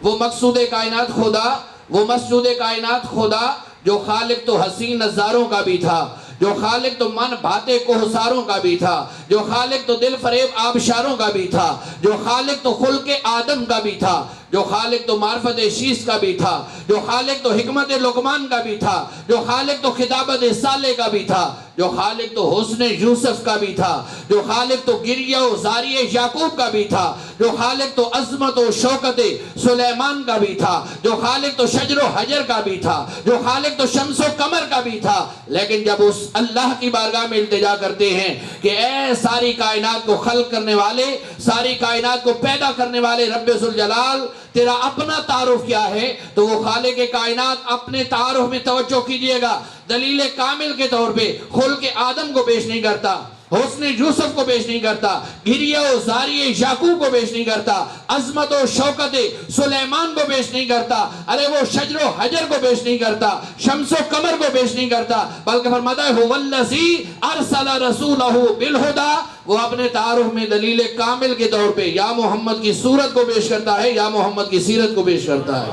وہ مقصود کائنات خدا، وہ مسجود کائنات خدا، جو خالق تو حسین نظاروں کا بھی تھا، جو خالق تو من بھاتے کوہساروں کا بھی تھا، جو خالق تو دل فریب آبشاروں کا بھی تھا، جو خالق تو خلق آدم کا بھی تھا، جو خالق تو معرفت شیس کا بھی تھا، جو خالق تو حکمت لقمان کا بھی تھا، جو خالق تو خطابت صالح کا بھی تھا، جو خالق تو حسن یوسف کا بھی تھا، جو خالق تو گریہ و زاری یعقوب کا بھی تھا، جو خالق تو عظمت و شوکت سلیمان کا بھی تھا، جو خالق تو شجر و حجر کا بھی تھا، جو خالق تو شمس و قمر کا بھی تھا۔ لیکن جب اس اللہ کی بارگاہ میں التجا کرتے ہیں کہ اے ساری کائنات کو خلق کرنے والے، ساری کائنات کو پیدا کرنے والے رب ذوالجلال، تیرا اپنا تعارف کیا ہے، تو وہ خالق کائنات اپنے تعارف میں توجہ کیجئے گا، دلیل کامل کے طور پہ خلق آدم کو پیش نہیں کرتا، حسن یوسف کو پیش نہیں کرتا، گریہ و زاری یعقوب کو پیش نہیں کرتا، عظمت و شوکت سلیمان کو پیش نہیں کرتا، ارے وہ شجر و حجر کو پیش نہیں کرتا، شمس و قمر کو پیش نہیں کرتا، بلکہ فرماتا ہے هو الذی ارسل رسولہ بالہدی، وہ اپنے تعارف میں دلیل کامل کے طور پہ یا محمد کی صورت کو پیش کرتا ہے یا محمد کی سیرت کو پیش کرتا ہے۔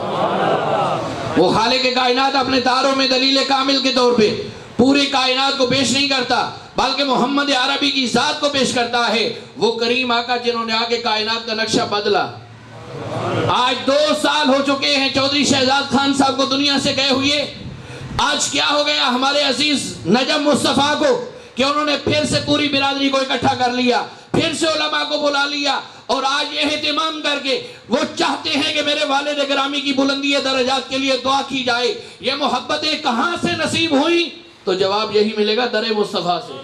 وہ خالق کائنات اپنے تعارف میں دلیل کامل کے طور پہ پوری کائنات کو پیش نہیں کرتا، بلکہ محمد عربی کی ذات کو پیش کرتا ہے۔ وہ کریم آقا جنہوں نے آگے کائنات کا نقشہ بدلا۔ آج 2 سال ہو چکے ہیں چودھری شہزاد خان صاحب کو دنیا سے گئے ہوئے۔ آج کیا ہو گیا ہمارے عزیز نجم مصطفیٰ کو کہ انہوں نے پھر سے پوری برادری کو اکٹھا کر لیا، پھر سے علماء کو بلا لیا، اور آج یہ اہتمام کر کے وہ چاہتے ہیں کہ میرے والد گرامی کی بلندی درجات کے لیے دعا کی جائے۔ یہ محبتیں کہاں سے نصیب ہوئیں؟ تو جواب یہی ملے گا در مصطفیٰ سے۔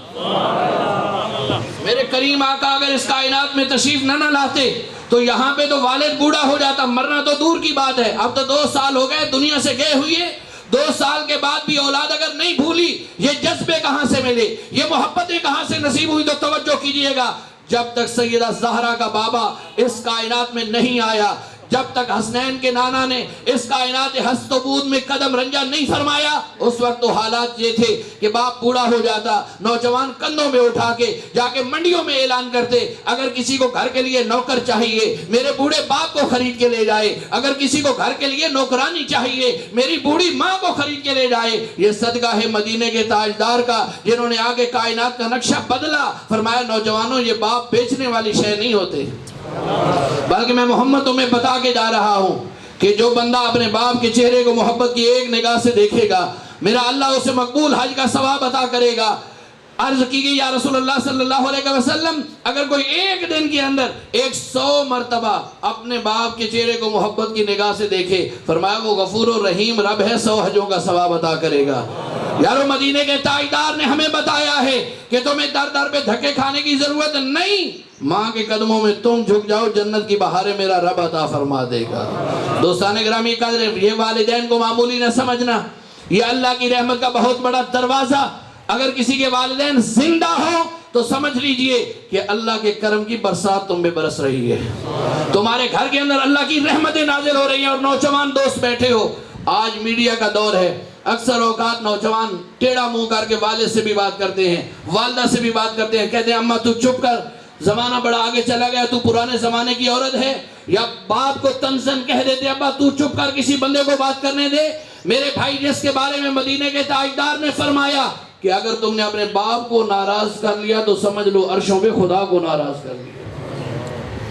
میرے کریم آقا اگر اس کائنات میں تشریف نہ لاتے تو یہاں پہ تو والد بوڑھا ہو جاتا، مرنا تو دور کی بات ہے۔ اب تو 2 سال ہو گئے دنیا سے گئے ہوئے، 2 سال کے بعد بھی اولاد اگر نہیں بھولی، یہ جذبے کہاں سے ملے، یہ محبتیں کہاں سے نصیب ہوئی؟ تو توجہ کیجئے گا، جب تک سیدہ زہرا کا بابا اس کائنات میں نہیں آیا، جب تک حسنین کے نانا نے اس کائنات ہست و بود میں قدم رنجہ نہیں فرمایا، اس وقت تو حالات یہ تھے کہ باپ بوڑھا ہو جاتا، نوجوان کندھوں میں اٹھا کے جا کے منڈیوں میں اعلان کرتے، اگر کسی کو گھر کے لیے نوکر چاہیے میرے بوڑھے باپ کو خرید کے لے جائے، اگر کسی کو گھر کے لیے نوکرانی چاہیے میری بوڑھی ماں کو خرید کے لے جائے۔ یہ صدقہ ہے مدینے کے تاجدار کا، جنہوں نے آگے کائنات کا نقشہ بدلا۔ فرمایا نوجوانوں یہ باپ بیچنے والی شے نہیں ہوتے، بلکہ میں محمد تمہیں بتا کے جا رہا ہوں کہ جو بندہ اپنے باپ کے چہرے کو محبت کی ایک نگاہ سے دیکھے گا، میرا اللہ اسے مقبول حج کا ثواب عطا کرے گا۔ عرض کی گئی یا رسول اللہ صلی اللہ علیہ وسلم، اگر کوئی ایک دن کے اندر 100 مرتبہ اپنے باپ کے چہرے کو محبت کی نگاہ سے دیکھے، فرمایا وہ غفور و رحیم رب ہے، 100 حجوں کا ثواب عطا کرے گا۔ یارو مدینے کے تاجدار نے ہمیں بتایا ہے کہ تمہیں در در پہ دھکے کھانے کی ضرورت نہیں، ماں کے قدموں میں تم جھک جاؤ، جنت کی بہاریں میرا رب عطا فرما دے گا۔ دوستان گرامی قدر، یہ والدین کو معمولی نہ سمجھنا، یہ اللہ کی رحمت کا بہت بڑا دروازہ۔ اگر کسی کے والدین زندہ ہوں تو سمجھ لیجئے کہ اللہ کے کرم کی برسات تم پہ برس رہی ہے، تمہارے گھر کے اندر اللہ کی رحمتیں نازل ہو رہی ہیں۔ اور نوجوان دوست بیٹھے ہو، آج میڈیا کا دور ہے، اکثر اوقات نوجوان ٹیڑھا منہ کر کے والد سے بھی بات کرتے ہیں، والدہ سے بھی بات کرتے ہیں، کہتے ہیں اماں تو چپ کر، زمانہ بڑا آگے چلا گیا، تو پرانے زمانے کی عورت ہے۔ یا باپ کو تنزن کہہ دیتے ابا تو چپ کر، کسی بندے کو بات کرنے دے۔ میرے بھائی، جس کے بارے میں مدینے کے تاجدار نے فرمایا کہ اگر تم نے اپنے باپ کو ناراض کر لیا تو سمجھ لو عرشوں پہ خدا کو ناراض کر لیا۔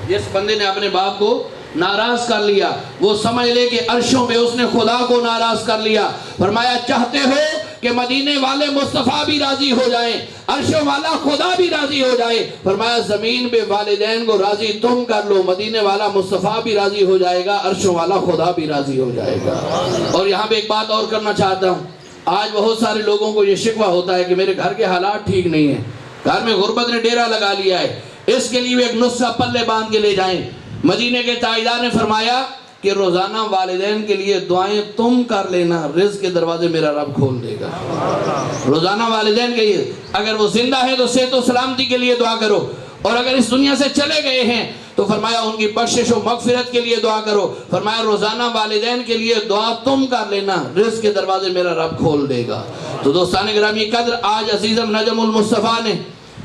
جس بندے نے اپنے باپ کو ناراض کر لیا وہ سمجھ لے کہ عرشوں پہ اس نے خدا کو ناراض کر لیا۔ فرمایا چاہتے ہو کہ مدینے والے مصطفیٰ بھی راضی ہو جائیں، عرشوں والا خدا بھی راضی ہو جائے، فرمایا زمین پہ والدین کو راضی تم کر لو، مدینے والا مصطفیٰ بھی راضی ہو جائے گا، عرشوں والا خدا بھی راضی ہو جائے گا۔ اور یہاں پہ ایک بات اور کرنا چاہتا ہوں، آج بہت سارے لوگوں کو یہ شکوہ ہوتا ہے کہ میرے گھر کے حالات ٹھیک نہیں ہیں، گھر میں غربت نے ڈیرا لگا لیا ہے، اس کے لیے ایک نسخہ پلے باندھ کے لے جائیں۔ مدینے کے تاجدار نے فرمایا کہ روزانہ والدین کے لیے دعائیں تم کر لینا، رزق کے دروازے میرا رب کھول دے گا۔ روزانہ والدین کے لیے، اگر وہ زندہ ہے تو صحت و سلامتی کے لیے دعا کرو، اور اگر اس دنیا سے چلے گئے ہیں تو فرمایا ان کی بخشش و مغفرت کے لیے دعا کرو۔ فرمایا روزانہ والدین کے لیے دعا تم کر لینا، رزق کے دروازے میرا رب کھول دے گا۔ تو دوستان گرامی قدر، آج عزیزم نجم المصطفیٰ نے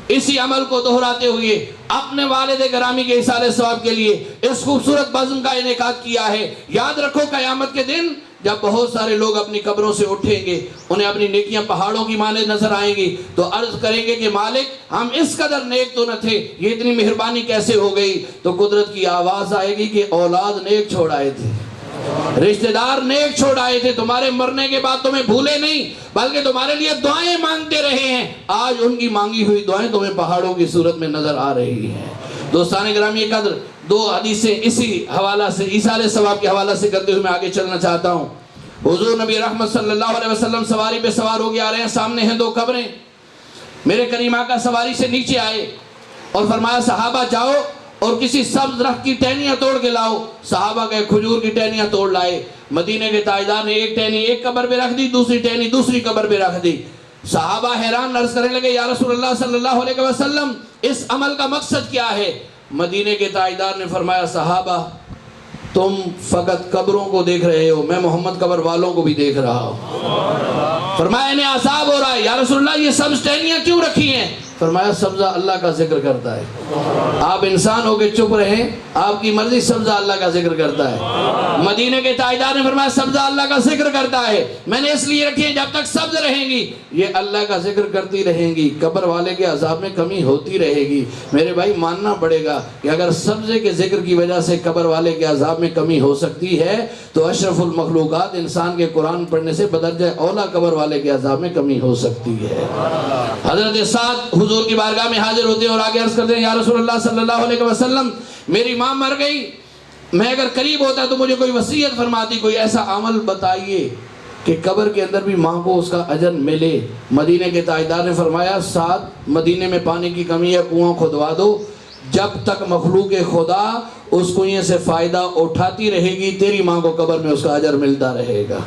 اسی عمل کو دہراتے ہوئے اپنے والد گرامی کے اصالہ ثواب کے لیے اس خوبصورت بزم کا انعقاد کیا ہے۔ یاد رکھو قیامت کے دن جب بہت سارے لوگ اپنی قبروں سے اٹھیں گے، انہیں اپنی نیکیاں پہاڑوں کی مانند نظر آئیں گی، تو عرض کریں گے کہ مالک ہم اس قدر نیک تو نہ تھے، یہ اتنی مہربانی کیسے ہو گئی؟ تو قدرت کی آواز آئے گی کہ اولاد نیک چھوڑ آئے تھے، رشتہ دار نیک چھوڑ آئے تھے، تمہارے مرنے کے بعد تمہیں بھولے نہیں بلکہ تمہارے لیے دعائیں مانگتے رہے ہیں، آج ان کی مانگی ہوئی دعائیں تمہیں پہاڑوں کی صورت میں نظر آ رہی ہیں۔ دوستان گرامی قدر، دو حدیثیں اسی حوالہ سے، ایصال ثواب کے حوالہ سے کرتے ہوئے میں آگے چلنا چاہتا ہوں۔ حضور نبی رحمت صلی اللہ علیہ وسلم سواری پہ سوار ہو کے آ رہے ہیں، سامنے ہیں دو قبریں، میرے کریم آقا سواری سے نیچے آئے اور فرمایا صحابہ جاؤ اور کسی سبز درخت کی ٹہنیاں توڑ کے لاؤ۔ صحابہ گئے، کھجور کی ٹہنیاں توڑ لائے۔ مدینے کے تاجدار نے ایک ٹہنی ایک قبر پہ رکھ دی، دوسری ٹہنی دوسری قبر پہ رکھ دی۔ صحابہ حیران، عرض کرنے لگے یا رسول اللہ صلی اللہ علیہ وسلم اس عمل کا مقصد کیا ہے؟ مدینے کے تاجدار نے فرمایا صحابہ تم فقط قبروں کو دیکھ رہے ہو، میں محمد قبر والوں کو بھی دیکھ رہا ہوں۔ فرمایا انہیں عذاب ہو رہا ہے، یا رسول اللہ یہ سبز ٹہنیاں کیوں رکھی ہیں؟ فرمایا سبزہ اللہ کا ذکر کرتا ہے، آپ انسان ہو کے چپ رہیں، آپ کی مرضی، سبزہ اللہ کا ذکر کرتا ہے۔ مدینے کے تاجدار نے فرمایا سبزہ اللہ کا ذکر کرتا ہے، میں نے اس لیے رکھی ہے جب تک سبز رہیں گی یہ اللہ کا ذکر کرتی رہیں گی، قبر والے کے عذاب میں کمی ہوتی رہے گی۔ میرے بھائی ماننا پڑے گا کہ اگر سبزے کے ذکر کی وجہ سے قبر والے کے عذاب میں کمی ہو سکتی ہے تو اشرف المخلوقات انسان کے قرآن پڑھنے سے بدرجہ اولا قبر والے کے عذاب میں کمی ہو سکتی ہے۔ حضرت سعد حضور کی بارگاہ میں حاضر ہوتے ہیں اور آگے عرض کرتے ہیں یا رسول اللہ صلی اللہ علیہ وسلم میری ماں مر گئی، میں اگر قریب ہوتا تو مجھے کوئی وصیت فرماتی، کوئی ایسا عمل بتائیے کہ قبر کے اندر بھی ماں کو اس کا اجر ملے۔ مدینے کے تاجدار نے فرمایا سعد مدینے میں پانی کی کمی ہے، کنواں کھدوا دو، جب تک مخلوق خدا اس کنویں سے فائدہ اٹھاتی رہے گی تیری ماں کو قبر میں اس کا اجر ملتا رہے گا۔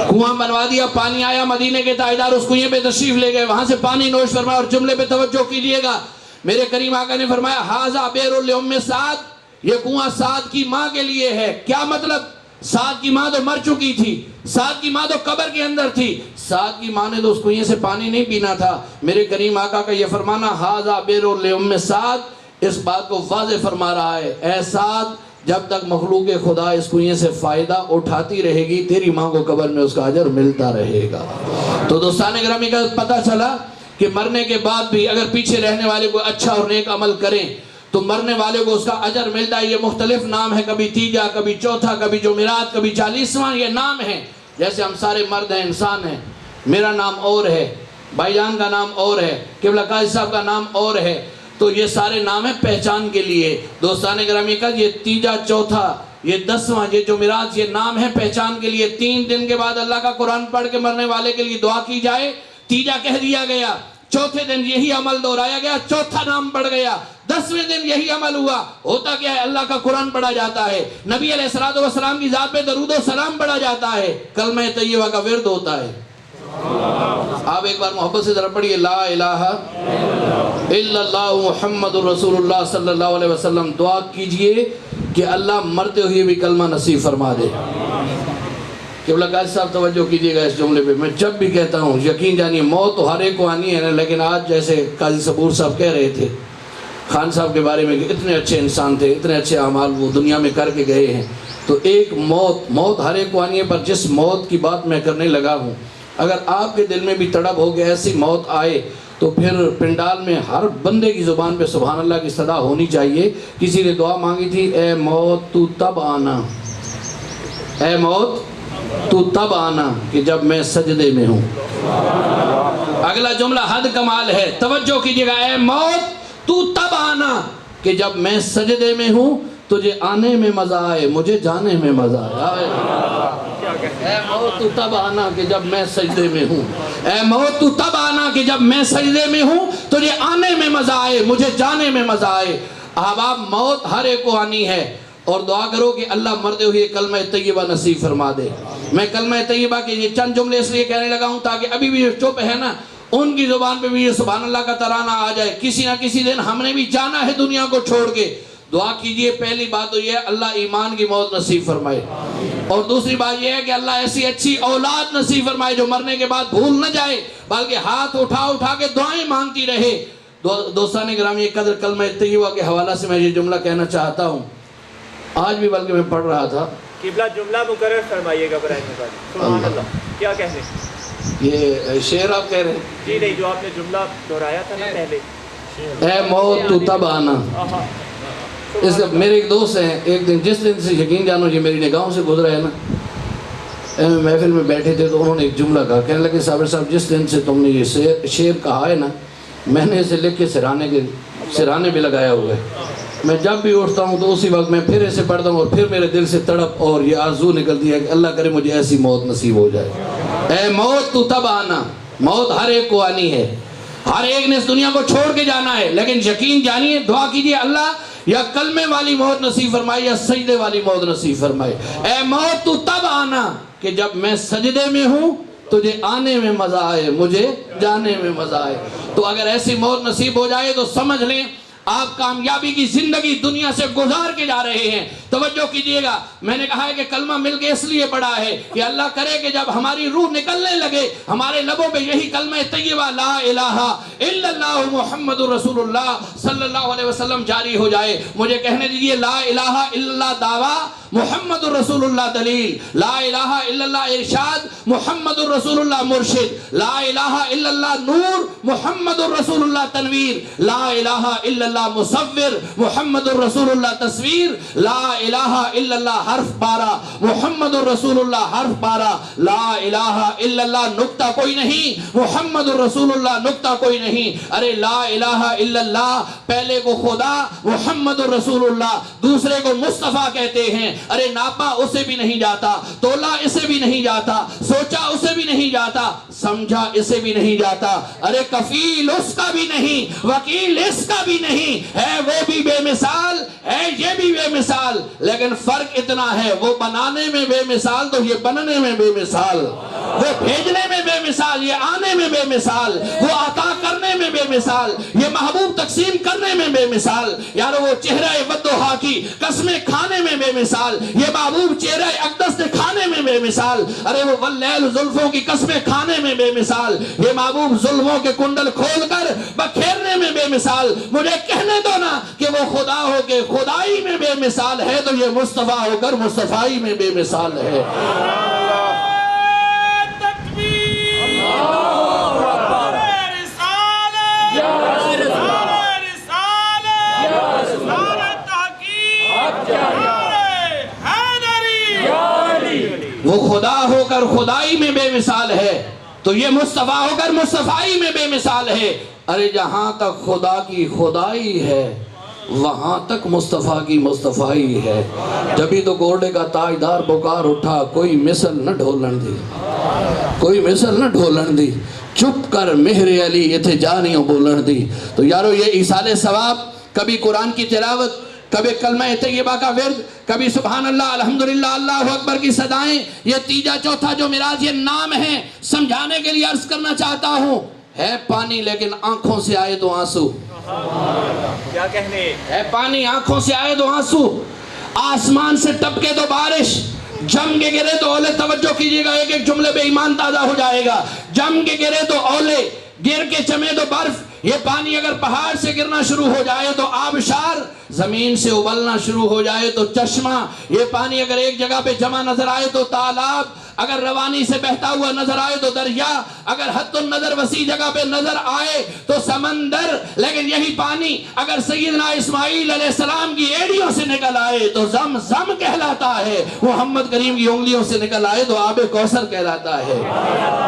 کنواں بنوا دیا، پانی آیا، مدینے کے تاجدار اس کنویں پہ تشریف لے گئے، وہاں سے پانی نوش فرمایا، اور جملے پہ توجہ کیجئے گا، میرے کریم آقا نے فرمایا ھذا بئر لأم سعد، یہ کنواں سعد کی ماں کے لیے ہے۔ کیا مطلب؟ سعد کی ماں تو مر چکی تھی، سعد کی ماں تو قبر کے اندر تھی، سعد کی ماں نے تو اس کنویں سے پانی نہیں پینا تھا۔ میرے کریم آقا کا یہ فرمانا ھذا بئر لأم سعد اس بات کو واضح فرما رہا ہے، اے سعد جب تک مخلوق خدا اس کنویں سے فائدہ اٹھاتی رہے گی تیری ماں کو قبر میں اس کا اجر ملتا رہے گا۔ تو دوستان گرامی کا پتہ چلا کہ مرنے کے بعد بھی اگر پیچھے رہنے والے کو اچھا اور نیک عمل کریں تو مرنے والے کو اس کا اجر ملتا ہے۔ یہ مختلف نام ہے، کبھی تیجا، کبھی چوتھا، کبھی جمعرات، کبھی 40واں، یہ نام ہیں۔ جیسے ہم سارے مرد ہیں، انسان ہیں، میرا نام اور ہے، بھائی جان کا نام اور ہے، قبلہ قاضی صاحب کا نام اور ہے، تو یہ سارے نام ہیں پہچان کے لیے۔ دوستان گرامی کا یہ تیجا، چوتھا، یہ 10واں، یہ جمعرات، یہ نام ہے پہچان کے لیے۔ 3 دن کے بعد اللہ کا قرآن پڑھ کے مرنے والے کے لیے دعا کی جائے، تیجا کہہ دیا گیا، چوتھے دن یہی عمل دہرایا گیا، چوتھا نام پڑھ گیا، 10ویں دن یہی عمل ہوا، ہوتا کیا ہے؟ اللہ کا قرآن پڑھا جاتا ہے، نبی علیہ السلام کی ذات پہ درود و سلام پڑھا جاتا ہے، کلمہ طیبہ کا ورد ہوتا ہے۔ آپ ایک بار محبت سے ذرا پڑھیے لا الہ الا اللہ محمد رسول اللہ صلی اللہ علیہ وسلم۔ دعا کیجئے کہ اللہ مرتے ہوئے بھی کلمہ نصیب فرما دے۔ قبلہ قاضی صاحب توجہ کیجئے گا اس جملے پہ، میں جب بھی کہتا ہوں یقین جانیے موت تو ہر ایک کو آنی ہے نا، لیکن آج جیسے قاضی صبور صاحب کہہ رہے تھے خان صاحب کے بارے میں کہ اتنے اچھے انسان تھے، اتنے اچھے اعمال وہ دنیا میں کر کے گئے ہیں، تو ایک موت ہر ایک کو آنی ہے، پر جس موت کی بات میں کرنے لگا ہوں اگر آپ کے دل میں بھی تڑپ ہو کہ ایسی موت آئے تو پھر پنڈال میں ہر بندے کی زبان پہ سبحان اللہ کی صدا ہونی چاہیے۔ کسی نے دعا مانگی تھی اے موت تو تب آنا، اے موت تو تب آنا کہ جب میں سجدے میں ہوں۔ اگلا جملہ حد کمال ہے، توجہ کیجئے گا، اے موت تو تب آنا کہ جب میں سجدے میں ہوں، تجھے آنے میں مزہ آئے مجھے جانے میں مزہ آئے۔ اے موت تو تب آنا کہ جب میں سجدے میں ہوں، اے موت تو تب آنا کہ جب میں سجدے میں ہوں، تجھے آنے میں مزہ آئے مجھے جانے میں مزہ آئے۔ احباب موت ہر ایک کو آنی ہے، اور دعا کرو کہ اللہ مرتے ہوئے کلمہ طیبہ نصیب فرما دے۔ میں کلمہ طیبہ کے یہ چند جملے اس لیے کہنے لگا ہوں تاکہ ابھی بھی جو چپ ہے نا ان کی زبان پہ بھی یہ سبحان اللہ کا ترانہ آ جائے۔ کسی نہ کسی دن ہم نے بھی جانا ہے دنیا کو چھوڑ کے۔ دعا کیجئے، پہلی بات تو یہ ہے اللہ ایمان کی موت نصیب فرمائے، اور دوسری بات یہ ہے کہ اللہ ایسی اچھی اولاد نصیب فرمائے جو مرنے کے بعد بھول نہ جائے بلکہ ہاتھ اٹھا کے دعائیں مانگتی رہے۔ دوستان گرامی قدر کلمہ طیبہ کے حوالہ سے میں یہ جملہ کہنا چاہتا ہوں، آج بھی بلکہ میں پڑھ رہا تھا۔ قبلہ جملہ مقرر فرمائیے گا برائے مہربانی۔ سبحان اللہ، کیا کہنے؟ یہ شعر آپ کہہ رہے ہیں؟ جی نہیں، جو آپ نے جملہ دہرایا تھا نا پہلے، اے موت تو تب آنا۔ اس میرے ایک دوست ہیں، ایک دن جس دن سے یقین جانو یہ میری نگاہوں سے گزرا ہے نا، محفل میں بیٹھے تھے تو انہوں نے ایک جملہ کہا، کہنے لگے صابر صاحب جس دن سے تم نے یہ شعر کہا ہے نا میں نے اسے لکھ کے سرانے بھی لگایا ہوا ہے، میں جب بھی اٹھتا ہوں تو اسی وقت میں پھر اسے پڑھتا ہوں اور پھر میرے دل سے تڑپ اور یہ آرزو نکلتی ہے کہ اللہ کرے مجھے ایسی موت نصیب ہو جائے۔ اے موت تو تب آنا، موت ہر ایک کو آنی ہے، ہر ایک نے اس دنیا کو چھوڑ کے جانا ہے، لیکن یقین جانیے دعا کیجئے اللہ یا کلمے والی موت نصیب فرمائے یا سجدے والی موت نصیب فرمائے۔ اے موت تو تب آنا کہ جب میں سجدے میں ہوں، تجھے آنے میں مزہ آئے مجھے جانے میں مزہ آئے۔ تو اگر ایسی موت نصیب ہو جائے تو سمجھ لیں آپ کامیابی کی زندگی دنیا سے گزار کے جا رہے ہیں۔ توجہ کیجئے گا، میں نے کہا ہے کہ کلمہ مل کے اس لیے پڑھا ہے کہ اللہ کرے کہ جب ہماری روح نکلنے لگے ہمارے لبوں پہ یہی کلمہ طیبہ لا الہ الا اللہ محمد رسول اللہ صلی اللہ علیہ وسلم جاری ہو جائے۔ مجھے کہنے دیجئے لا الہ الا اللہ دعویٰ، محمد رسول اللہ دلیل، لا الہ الا اللہ ارشاد، محمد رسول اللہ مرشد، لا الہ الا اللہ نور، محمد رسول اللہ تنویر، لا الہ الا اللہ مصور، محمد رسول اللہ تصویر، لا الہ الا اللہ حرف 12، محمد رسول اللہ حرف 12، لا الہ الا اللہ نقطہ کوئی نہیں، محمد رسول اللہ نقطہ کوئی نہیں۔ ارے لا الہ الا اللہ پہلے کو خدا محمد رسول اللہ، دوسرے کو مصطفیٰ کہتے ہیں۔ ارے ناپا اسے بھی نہیں جاتا، تولا اسے بھی نہیں جاتا، سوچا اسے بھی نہیں جاتا، سمجھا اسے بھی نہیں جاتا۔ ارے کفیل اس کا بھی نہیں، وکیل اس کا بھی نہیں، ہے وہ بھی بے مثال، ہے یہ بھی بے مثال، لیکن فرق اتنا ہے، وہ بنانے میں بے مثال تو یہ بننے میں بے مثال، وہ بھیجنے میں بے مثال یہ آنے میں بے مثال، وہ عطا کرنے میں بے مثال یہ محبوب تقسیم کرنے میں بے مثال، یارو وہ چہرہ ودوحا کی قسمیں کھانے میں بے مثال، یہ محبوب چہرہ اقدس دکھانے میں بے مثال، ارے وہ واللیل زلفوں کی قسمیں کھانے میں بے مثال، یہ محبوب ظلموں کے کنڈل کھول کر بکھیرنے میں بے مثال، مجھے کہنے دو نا کہ وہ خدا ہو کے خدائی میں بے مثال ہے تو یہ مصطفیٰ ہو کر مصطفائی میں بے مثال ہے۔ وہ خدا ہو کر خدائی میں بے مثال ہے تو یہ مصطفیٰ ہو کر مصطفائی میں بے مثال ہے۔ ارے جہاں تک خدا کی خدائی ہے وہاں تک مصطفیٰ کی مصطفائی ہے، جبھی تو گھوڑے کا تاجدار پکار اٹھا، کوئی مثل نہ ڈھولن دی، کوئی مثل نہ ڈھولن دی، چپ کر مہر علی اتھے جانیوں بولن دی۔ تو یارو یہ ایصال ثواب، کبھی قرآن کی تلاوت، کبھی کلمہ طیبہ کا ورد، کبھی سبحان اللہ الحمدللہ اللہ اکبر کی صدائیں، یہ تیجا چوتھا جو معراج یہ نام ہے، سمجھانے کے لیے عرض کرنا چاہتا ہوں، ہے پانی لیکن آنکھوں سے آئے تو آنسو، کیا کہنے، ہے پانی آنکھوں سے آئے تو آنسو، آسمان سے ٹپکے تو بارش، جم کے گرے تو اولے، توجہ کیجئے گا ایک ایک جملے پہ ایمان تازہ ہو جائے گا، جم کے گرے تو اولے، گر کے چمے تو برف، یہ پانی اگر پہاڑ سے گرنا شروع ہو جائے تو آبشار، زمین سے ابلنا شروع ہو جائے تو چشمہ، یہ پانی اگر ایک جگہ پہ جمع نظر آئے تو تالاب، اگر روانی سے بہتا ہوا نظر آئے تو دریا، اگر حد النظر وسیع جگہ پہ نظر آئے تو سمندر، لیکن یہی پانی اگر سیدنا اسماعیل علیہ السلام کی ایڑیوں سے نکل آئے تو زم زم کہلاتا ہے، محمد کریم کی انگلیوں سے نکل آئے تو آب کوثر کہلاتا ہے۔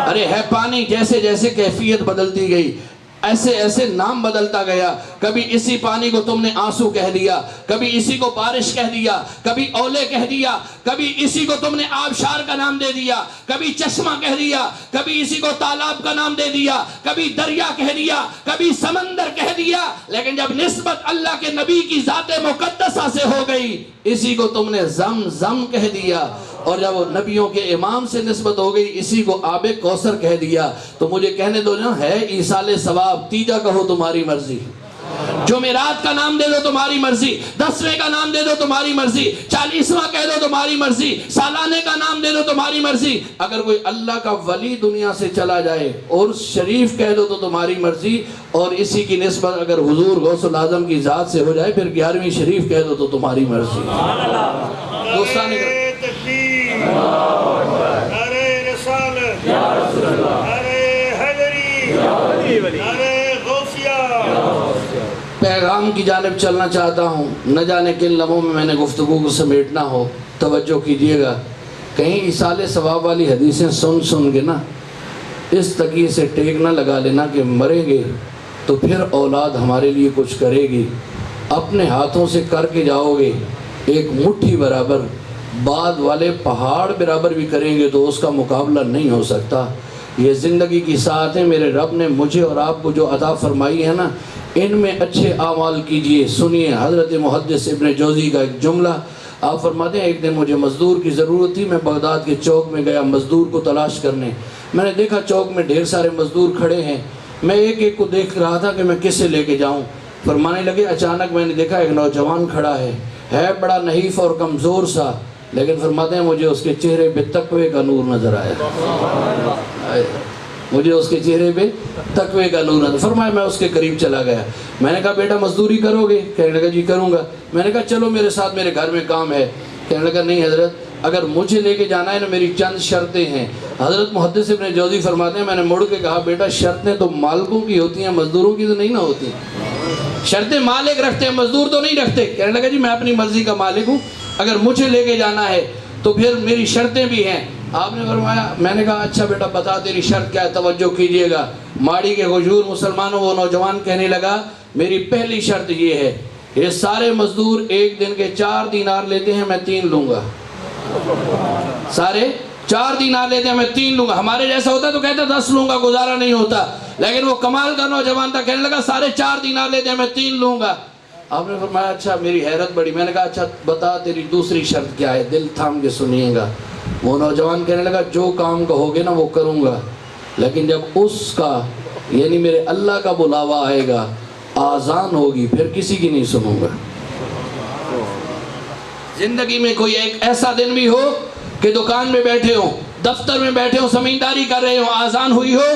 ارے ہے پانی، جیسے جیسے کیفیت بدلتی گئی ایسے ایسے نام بدلتا گیا، کبھی اسی پانی کو تم نے آنسو کہہ دیا، کبھی اسی کو بارش کہہ دیا، کبھی اولے کہہ دیا، کبھی اسی کو تم نے آبشار کا نام دے دیا، کبھی چشمہ کہہ دیا، کبھی اسی کو تالاب کا نام دے دیا، کبھی دریا کہہ دیا، کبھی سمندر کہہ دیا، لیکن جب نسبت اللہ کے نبی کی ذات مقدسہ سے ہو گئی اسی کو تم نے زم زم کہہ دیا، اور جب وہ نبیوں کے امام سے نسبت ہو گئی اسی کو آب کوثر کہہ دیا۔ تو مجھے کہنے دو نا، ہے ایصال ثواب، تیجا کہو تمہاری مرضی، جمعرات کا نام دے دو تمہاری مرضی، 10ویں کا نام دے دو تمہاری مرضی، 40واں کہہ دو تمہاری مرضی، سالانے کا نام دے دو تمہاری مرضی، اگر کوئی اللہ کا ولی دنیا سے چلا جائے اور شریف کہہ دو تو تمہاری مرضی، اور اسی کی نسبت اگر حضور غوث العظم کی ذات سے ہو جائے پھر 11ویں شریف کہہ دو تو تمہاری مرضی۔ دوستان نعرہ رسالت، نعرہ حیدری، نعرہ غوثیہ۔ پیغام کی جانب چلنا چاہتا ہوں، نہ جانے کن لمحوں میں نے گفتگو کو سمیٹنا ہو، توجہ کیجئے گا، کہیں ایصال ثواب والی حدیثیں سن کے نا اس تقی سے ٹیک نہ لگا لینا کہ مریں گے تو پھر اولاد ہمارے لیے کچھ کرے گی، اپنے ہاتھوں سے کر کے جاؤ گے، ایک مٹھی برابر، بعد والے پہاڑ برابر بھی کریں گے تو اس کا مقابلہ نہیں ہو سکتا۔ یہ زندگی کی ساعتیں میرے رب نے مجھے اور آپ کو جو عطا فرمائی ہے نا، ان میں اچھے اعمال کیجئے۔ سنیے حضرت محدث ابن جوزی کا ایک جملہ، آپ فرماتے ہیں ایک دن مجھے مزدور کی ضرورت تھی، میں بغداد کے چوک میں گیا مزدور کو تلاش کرنے، میں نے دیکھا چوک میں ڈھیر سارے مزدور کھڑے ہیں، میں ایک ایک کو دیکھ رہا تھا کہ میں کس سے لے کے جاؤں، فرمانے لگے اچانک میں نے دیکھا ایک نوجوان کھڑا ہے بڑا نحیف اور کمزور سا، لیکن فرماتے ہیں مجھے اس کے چہرے پہ تقوی کا نور نظر آیا، مجھے اس کے چہرے پہ تقوی کا نور نظر، فرمایا میں اس کے قریب چلا گیا، میں نے کہا بیٹا مزدوری کرو گے؟ کہنے لگا جی کروں گا، میں نے کہا چلو میرے ساتھ میرے گھر میں کام ہے، کہنے لگا نہیں حضرت اگر مجھے لے کے جانا ہے نا میری چند شرطیں ہیں۔ حضرت محدث ابن جوزی فرماتے ہیں میں نے مڑ کے کہا بیٹا شرطیں تو مالکوں کی ہوتی ہیں مزدوروں کی تو نہیں نہ ہوتی، شرطیں مالک رکھتے ہیں مزدور تو نہیں رکھتے۔ کہنے لگا جی میں اپنی مرضی کا مالک ہوں، اگر مجھے لے کے جانا ہے تو پھر میری شرطیں بھی ہیں۔ آپ نے فرمایا، میں نے کہا اچھا بیٹا بتا تیری شرط کیا ہے، توجہ کیجئے گا، ماڑی کے غجور مسلمانوں وہ نوجوان کہنے لگا میری پہلی شرط یہ ہے، یہ سارے مزدور ایک دن کے 4 دینار لیتے ہیں، میں 3 لوں گا، سارے 4 دینار لیتے ہیں میں 3 لوں گا، ہمارے جیسا ہوتا تو کہتا 10 لوں گا، گزارا نہیں ہوتا، لیکن وہ کمال کا نوجوان تھا، کہنے لگا سارے 4 دینار لیتے ہیں میں 3 لوں گا۔ آپ نے فرمایا اچھا میری حیرت بڑی. میں نے کہا اچھا بتا تیری دوسری شرط کیا ہے, دل تھام کے سنیے گا. وہ نوجوان کہنے لگا جو کام کہو گے نا وہ کروں گا, لیکن جب اس کا یعنی میرے اللہ کا بلاوا آئے گا, آذان ہوگی, پھر کسی کی نہیں سنوں گا. زندگی میں کوئی ایک ایسا دن بھی ہو کہ دکان میں بیٹھے ہوں, دفتر میں بیٹھے ہوں, زمینداری کر رہے ہوں, آذان ہوئی ہو,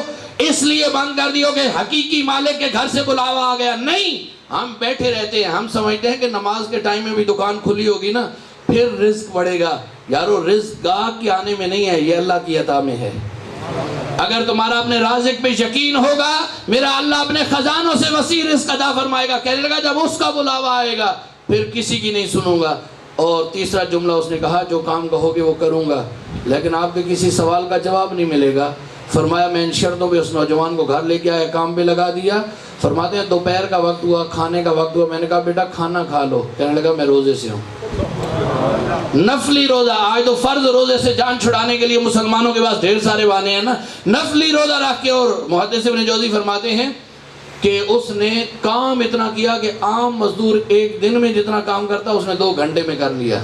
اس لیے بند کر دی ہو کہ حقیقی مالک کے گھر سے بلاوا آ گیا. نہیں, ہم بیٹھے رہتے ہیں, ہم سمجھتے ہیں کہ نماز کے ٹائم میں بھی دکان کھلی ہوگی نا پھر رزق بڑھے گا. یارو رزق گاہک کے آنے میں نہیں ہے, یہ اللہ کی عطا میں ہے. اگر تمہارا اپنے رازق پہ یقین ہوگا, میرا اللہ اپنے خزانوں سے وسیع رزق عطا فرمائے گا. کہنے لگا جب اس کا بلاوا آئے گا پھر کسی کی نہیں سنوں گا. اور تیسرا جملہ اس نے کہا جو کام کہو گے وہ کروں گا, لیکن آپ کے کسی سوال کا جواب نہیں ملے گا. فرمایا میں ان شرطوں پہ اس نوجوان کو گھر لے کے آیا, کام پہ لگا دیا. فرماتے ہیں دوپہر کا وقت ہوا, کھانے کا وقت ہوا. میں نے کہا بیٹا کھانا کھا لو. کہنے لگا میں روزے سے ہوں, نفلی روزہ. آج تو فرض روزے سے جان چھڑانے کے لیے مسلمانوں کے پاس ڈھیر سارے بہانے ہیں نا, نفلی روزہ رکھ کے. اور محدث ابن جوزی فرماتے ہیں کہ اس نے کام اتنا کیا کہ عام مزدور ایک دن میں جتنا کام کرتا اس نے 2 گھنٹے میں کر لیا.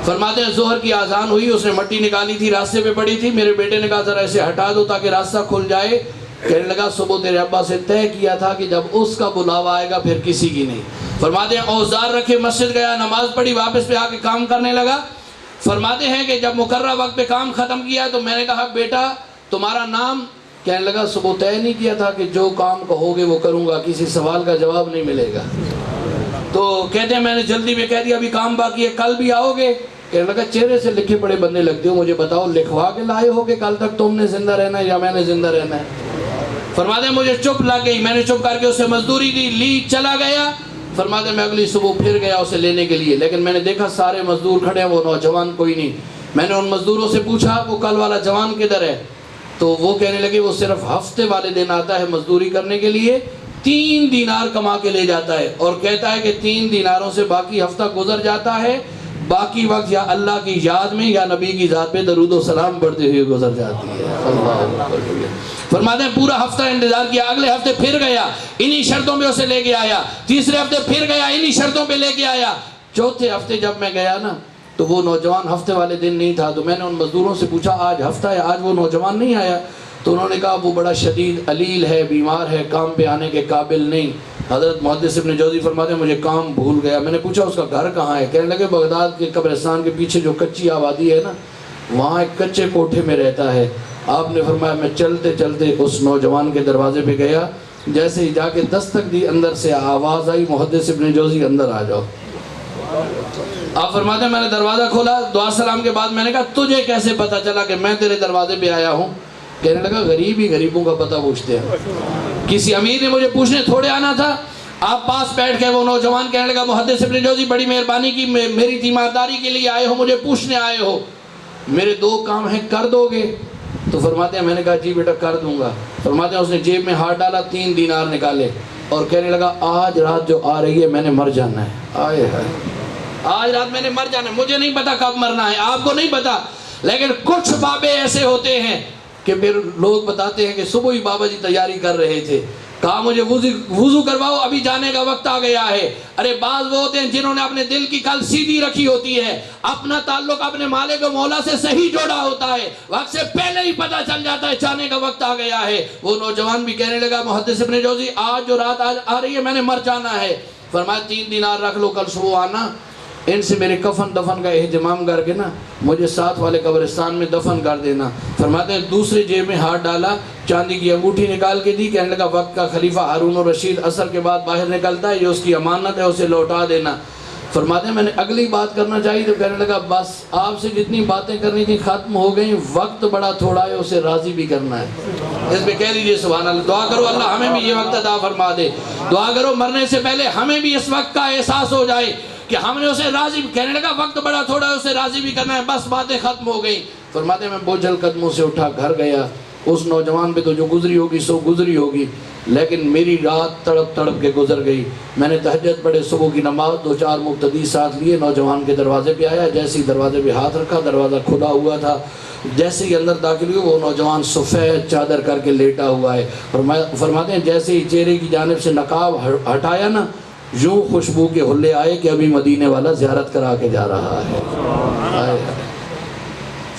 فرماتے ہیں ظہر کی آذان ہوئی, اس نے مٹی نکالی تھی, راستے پہ پڑی تھی. میرے بیٹے نے کہا ذرا ایسے ہٹا دو تاکہ راستہ کھل جائے. کہنے لگا صبح تیرے ابا سے طے کیا تھا کہ جب اس کا بلاوا آئے گا پھر کسی کی نہیں. فرماتے ہیں اوزار رکھے, مسجد گیا, نماز پڑھی, واپس پہ آ کے کام کرنے لگا. فرماتے ہیں کہ جب مقررہ وقت پہ کام ختم کیا تو میں نے کہا بیٹا تمہارا نام؟ کہنے لگا صبح طے نہیں کیا تھا کہ جو کام کہو گے وہ کروں گا, کسی سوال کا جواب نہیں ملے گا. تو کہتے ہیں میں نے جلدی میں کہہ دیا ابھی کام باقی ہے, کل بھی آؤ گے؟ کہنے لگا چہرے سے لکھے پڑے بندے لگتے ہو, مجھے بتاؤ لکھوا کے لائے ہو کہ کل تک تم نے زندہ رہنا ہے یا میں نے زندہ رہنا ہے؟ فرماتے ہیں مجھے چپ لگ گئی, میں نے چپ کر کے اسے مزدوری دی, لی چلا گیا. فرماتے ہیں میں اگلی صبح پھر گیا اسے لینے کے لیے, لیکن میں نے دیکھا سارے مزدور کھڑے ہیں, وہ نوجوان کوئی نہیں. میں نے ان مزدوروں سے پوچھا وہ کل والا جوان کدھر ہے؟ تو وہ کہنے لگے وہ صرف ہفتے والے دن آتا ہے مزدوری کرنے کے لیے, 3 دینار کما کے لے جاتا ہے, اور کہتا ہے کہ 3 دیناروں سے باقی ہفتہ گزر جاتا ہے, باقی وقت یا اللہ کی یاد میں یا نبی کی ذات پہ درود و سلام پڑھتے ہوئے گزر جاتی ہے. فرماتے ہیں پورا ہفتہ انتظار کیا, اگلے ہفتے پھر گیا, انہی شرطوں پہ اسے لے کے آیا. تیسرے ہفتے پھر گیا, انہی شرطوں پہ لے کے آیا. چوتھے ہفتے جب میں گیا نا تو وہ نوجوان ہفتے والے دن نہیں تھا. تو میں نے ان مزدوروں سے پوچھا آج ہفتہ ہے, آج وہ نوجوان نہیں آیا؟ تو انہوں نے کہا وہ بڑا شدید علیل ہے, بیمار ہے, کام پہ آنے کے قابل نہیں. حضرت محدث ابن جوزی فرماتے ہیں مجھے کام بھول گیا. میں نے پوچھا اس کا گھر کہاں ہے؟ کہنے لگے بغداد کے قبرستان کے پیچھے جو کچی آبادی ہے نا وہاں ایک کچے کوٹھے میں رہتا ہے. آپ نے فرمایا میں چلتے چلتے اس نوجوان کے دروازے پہ گیا, جیسے ہی جا کے دستک دی اندر سے آواز آئی محدث ابن جوزی اندر آ جاؤ. آپ فرماتے ہیں میں نے دروازہ کھولا, دعا سلام کے بعد میں نے کہا تجھے کیسے پتا چلا کہ میں تیرے دروازے پہ آیا ہوں؟ کہنے لگا غریب ہی غریبوں کا پتہ پوچھتے ہیں, کسی امیر نے مجھے پوچھنے تھوڑے آنا تھا. آپ پاس بیٹھ گئے. وہ نوجوان کہنے لگا محدث ابن جوزی بڑی مہربانی کی, میری تیمارداری کے لیے آئے ہو, مجھے پوچھنے آئے ہو, میرے 2 کام ہیں کر دو گے؟ تو فرماتے ہیں میں نے کہا جی بیٹا کر دوں گا. فرماتے ہیں اس نے جیب میں ہاتھ ڈالا, 3 دینار نکالے اور کہنے لگا آج رات جو آ رہی ہے میں نے مر جانا ہے. آئے ہائے, آج رات میں نے مر جانا ہے. مجھے نہیں پتا کب مرنا ہے, آپ کو نہیں پتا, لیکن کچھ بابے ایسے ہوتے ہیں کہ پھر لوگ بتاتے ہیں کہ صبح ہی بابا جی تیاری کر رہے تھے, کہا مجھے وضو کرواؤ ابھی جانے کا وقت آ گیا ہے. ارے بعض وہ ہوتے ہیں جنہوں نے اپنے دل کی کل سیدھی رکھی ہوتی ہے, اپنا تعلق اپنے مالک و مولا سے صحیح جوڑا ہوتا ہے, وقت سے پہلے ہی پتہ چل جاتا ہے جانے کا وقت آ گیا ہے. وہ نوجوان بھی کہنے لگا محدث ابن جوزی آج جو رات آ رہی ہے میں نے مر جانا ہے. فرمایا 3 دینار رکھ لو, کل صبح آنا, ان سے میرے کفن دفن کا اہتمام کر کے نا مجھے ساتھ والے قبرستان میں دفن کر دینا. فرماتے ہیں دوسرے جیب میں ہاتھ ڈالا, چاندی کی انگوٹھی نکال کے دی, کہنے لگا وقت کا خلیفہ ہارون الرشید عصر کے بعد باہر نکلتا ہے, یہ اس کی امانت ہے, اسے لوٹا دینا. فرماتے ہیں میں نے اگلی بات کرنا چاہیے تو کہنے لگا بس آپ سے جتنی باتیں کرنی تھی ختم ہو گئیں, وقت بڑا تھوڑا ہے, اسے راضی بھی کرنا ہے. اس پہ کہہ لیجئے سبحان اللہ. دعا کرو اللہ ہمیں بھی یہ وقت عطا فرما دے. دعا کرو مرنے سے پہلے ہمیں بھی اس وقت کا احساس ہو جائے کہ ہم نے اسے راضی. کہنے لگا وقت بڑا تھوڑا ہے, اسے راضی بھی کرنا ہے, بس باتیں ختم ہو گئی. فرماتے ہیں میں بوجھل قدموں سے اٹھا گھر گیا. اس نوجوان پہ تو جو گزری ہوگی سو گزری ہوگی, لیکن میری رات تڑپ تڑپ کے گزر گئی. میں نے تہجد پڑھے, صبح کی نماز, 2-4 مقتدی ساتھ لیے, نوجوان کے دروازے پہ آیا. جیسے ہی دروازے پہ ہاتھ رکھا دروازہ کھلا ہوا تھا. جیسے ہی اندر داخل ہوئے وہ نوجوان سفید چادر کر کے لیٹا ہوا ہے. فرماتے ہیں جیسے ہی چہرے کی جانب سے نقاب ہٹایا نا یوں خوشبو کے حلے آئے کہ ابھی مدینے والا زیارت کرا کے جا رہا ہے. آئے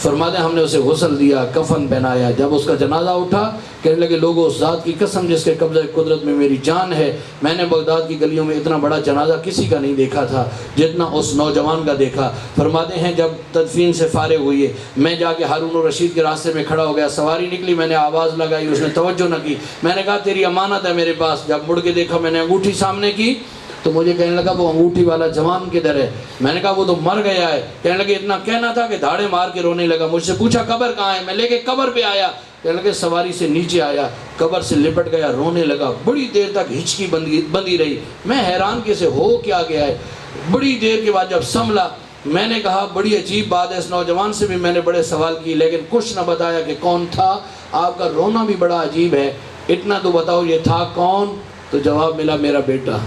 فرماتے ہیں ہم نے اسے غسل دیا, کفن پہنایا. جب اس کا جنازہ اٹھا کہنے لگے لوگوں اس ذات کی قسم جس کے قبضہ قدرت میں میری جان ہے, میں نے بغداد کی گلیوں میں اتنا بڑا جنازہ کسی کا نہیں دیکھا تھا جتنا اس نوجوان کا دیکھا. فرماتے ہیں جب تدفین سے فارغ ہوئے میں جا کے ہارون الرشید کے راستے میں کھڑا ہو گیا. سواری نکلی, میں نے آواز لگائی, اس نے توجہ نہ کی. میں نے کہا تیری امانت ہے میرے پاس. جب مڑ کے دیکھا میں نے انگوٹھی سامنے کی تو مجھے کہنے لگا وہ انگوٹھی والا جوان کدھر ہے؟ میں نے کہا وہ تو مر گیا ہے. کہنے لگے اتنا کہنا تھا کہ دھاڑے مار کے رونے لگا. مجھ سے پوچھا قبر کہاں ہے؟ میں لے کے قبر پہ آیا. کہنے لگے سواری سے نیچے آیا, قبر سے لپٹ گیا, رونے لگا. بڑی دیر تک ہچکی بندی رہی. میں حیران کہ سے ہو کیا گیا ہے. بڑی دیر کے بعد جب سنبھلا میں نے کہا بڑی عجیب بات ہے. اس نوجوان سے بھی میں نے بڑے سوال کیے لیکن کچھ نہ بتایا کہ کون تھا. آپ کا رونا بھی بڑا عجیب ہے, اتنا تو بتاؤ یہ تھا کون؟ تو جواب ملا میرا بیٹا.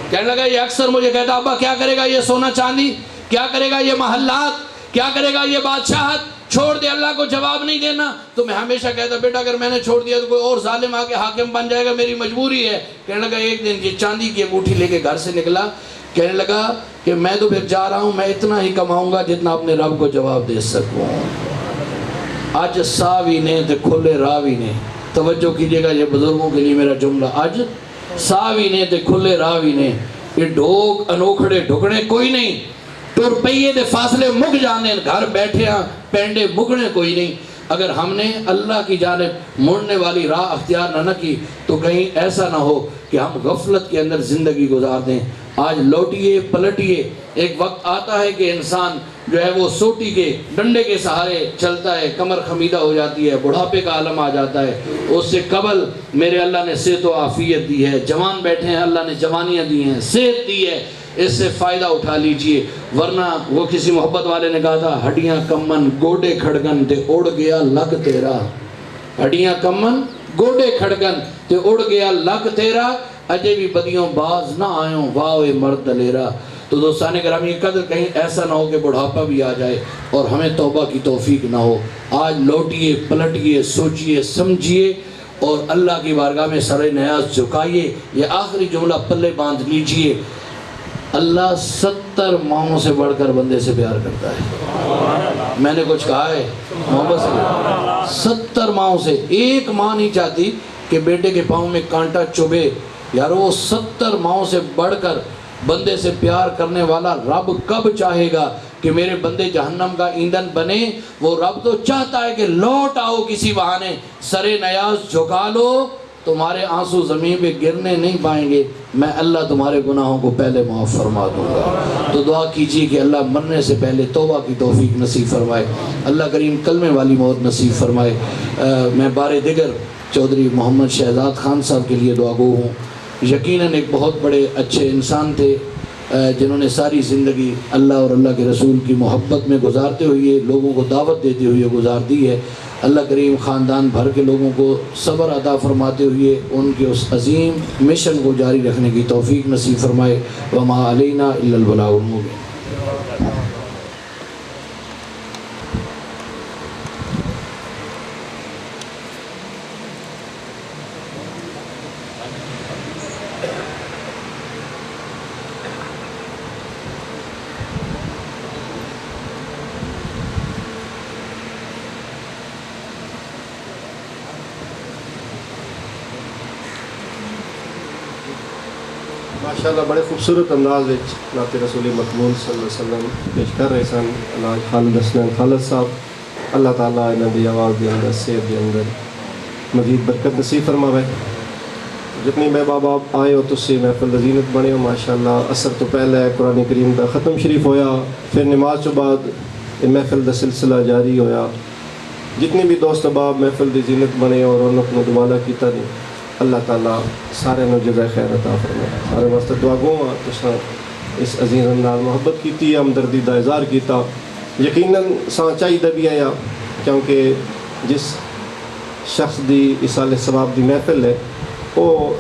کہنے لگا یہ اکثر مجھے کہتا ابا کیا کرے گا یہ سونا چاندی, کیا کرے گا یہ محلات, کیا کرے گا یہ بادشاہت, چھوڑ دے, اللہ کو جواب نہیں دینا. تو میں ہمیشہ کہتا بیٹا اگر میں نے چھوڑ دیا تو کوئی اور ظالم آ کے حاکم بن جائے گا, میری مجبوری ہے. کہنے لگا ایک دن یہ چاندی کی انگوٹھی لے کے گھر سے نکلا. کہنے لگا کہ میں تو پھر جا رہا ہوں, میں اتنا ہی کماؤں گا جتنا اپنے رب کو جواب دے سکوں. اج ساوی نے تے کھلے راوی نے. توجہ کیجئے گا یہ بزرگوں کے لیے میرا جملہ. اج ساوی نے تے کھلے راوی نے. یہ ڈھوک انوکھڑے ڈھکنے کوئی نہیں. ٹر پئیے دے فاصلے مک جانے, گھر بیٹھے ہاں پینڈے مکنے کوئی نہیں. اگر ہم نے اللہ کی جانب مڑنے والی راہ اختیار نہ کی تو کہیں ایسا نہ ہو کہ ہم غفلت کے اندر زندگی گزار دیں. آج لوٹیے پلٹیے, ایک وقت آتا ہے کہ انسان جو ہے وہ سوٹی کے ڈنڈے کے سہارے چلتا ہے, کمر خمیدہ ہو جاتی ہے, بڑھاپے کا عالم آ جاتا ہے. اس سے قبل میرے اللہ نے صحت و عافیت دی ہے, جوان بیٹھے ہیں, اللہ نے جوانیاں دی ہیں, صحت دی ہے, اس سے فائدہ اٹھا لیجئے. ورنہ وہ کسی محبت والے نے کہا تھا ہڈیاں کمن گوڈے کھڑگن تے اڑ گیا لک تیرا. ہڈیاں کمن گوڈے کھڑگن تے اڑ گیا لک تیرا, اجے بھی بدیوں باز نہ آئوں واہ مرد دلیرا. تو دوستان گرامی قدر کہیں ایسا نہ ہو کہ بڑھاپا بھی آ جائے اور ہمیں توبہ کی توفیق نہ ہو. آج لوٹیے پلٹیے, سوچیے سمجھیے اور اللہ کی بارگاہ میں سر نیاز جھکائیے. یہ آخری جملہ پلے باندھ لیجئے, اللہ 70 ماؤں سے بڑھ کر بندے سے پیار کرتا ہے. میں نے کچھ کہا ہے محبت سے؟ 70 ماؤں سے. ایک ماں نہیں چاہتی کہ بیٹے کے پاؤں میں کانٹا چبھے. یار وہ 70 ماؤں سے بڑھ کر بندے سے پیار کرنے والا رب کب چاہے گا کہ میرے بندے جہنم کا ایندھن بنے؟ وہ رب تو چاہتا ہے کہ لوٹ آؤ کسی بہانے, سر نیاز جھکا لو, تمہارے آنسو زمین پہ گرنے نہیں پائیں گے, میں اللہ تمہارے گناہوں کو پہلے معاف فرما دوں گا. تو دعا کیجیے کہ اللہ مرنے سے پہلے توبہ کی توفیق نصیب فرمائے, اللہ کریم کلمے والی موت نصیب فرمائے. میں بار دیگر چودھری محمد شہزاد خان صاحب کے لیے دعا گو ہوں. یقیناً ایک بہت بڑے اچھے انسان تھے جنہوں نے ساری زندگی اللہ اور اللہ کے رسول کی محبت میں گزارتے ہوئے, لوگوں کو دعوت دیتے ہوئے گزار دی ہے. اللہ کریم خاندان بھر کے لوگوں کو صبر عطا فرماتے ہوئے ان کے اس عظیم مشن کو جاری رکھنے کی توفیق نصیب فرمائے. وما علینا الا البلاغ المبین. ماشاءاللہ بڑے خوبصورت انداز نعت رسول مقبول صلی اللہ علیہ وسلم پیش کر رہے سن اللہ خالد حسنین خالد صاحب. اللہ تعالیٰ انہوں دی آواز دے اندر صحت دے اندر مزید برکت نصیب فرماوے. جتنی میں باب آپ آئے ہو تو سے محفل زینت بنے ہو. ماشاءاللہ اثر تو پہلے قرآن کریم دا ختم شریف ہویا, پھر نماز تو بعد محفل دا سلسلہ جاری ہویا. جتنی بھی دوست احباب محفل دی زینت بنے اور انہوں نے دوبارہ کیتا نہیں, اللہ تعالیٰ سارے نو جزائے خیر عطا فرمائے. سارے واسطے دعا گو ہاں تساں اس عزیز نال محبت کیتی, ہمدردی دا اظہار کیتا. یقیناً ساں چاہیے بھی آیا کیونکہ جس شخص دی اصال ثواب دی محفل ہے وہ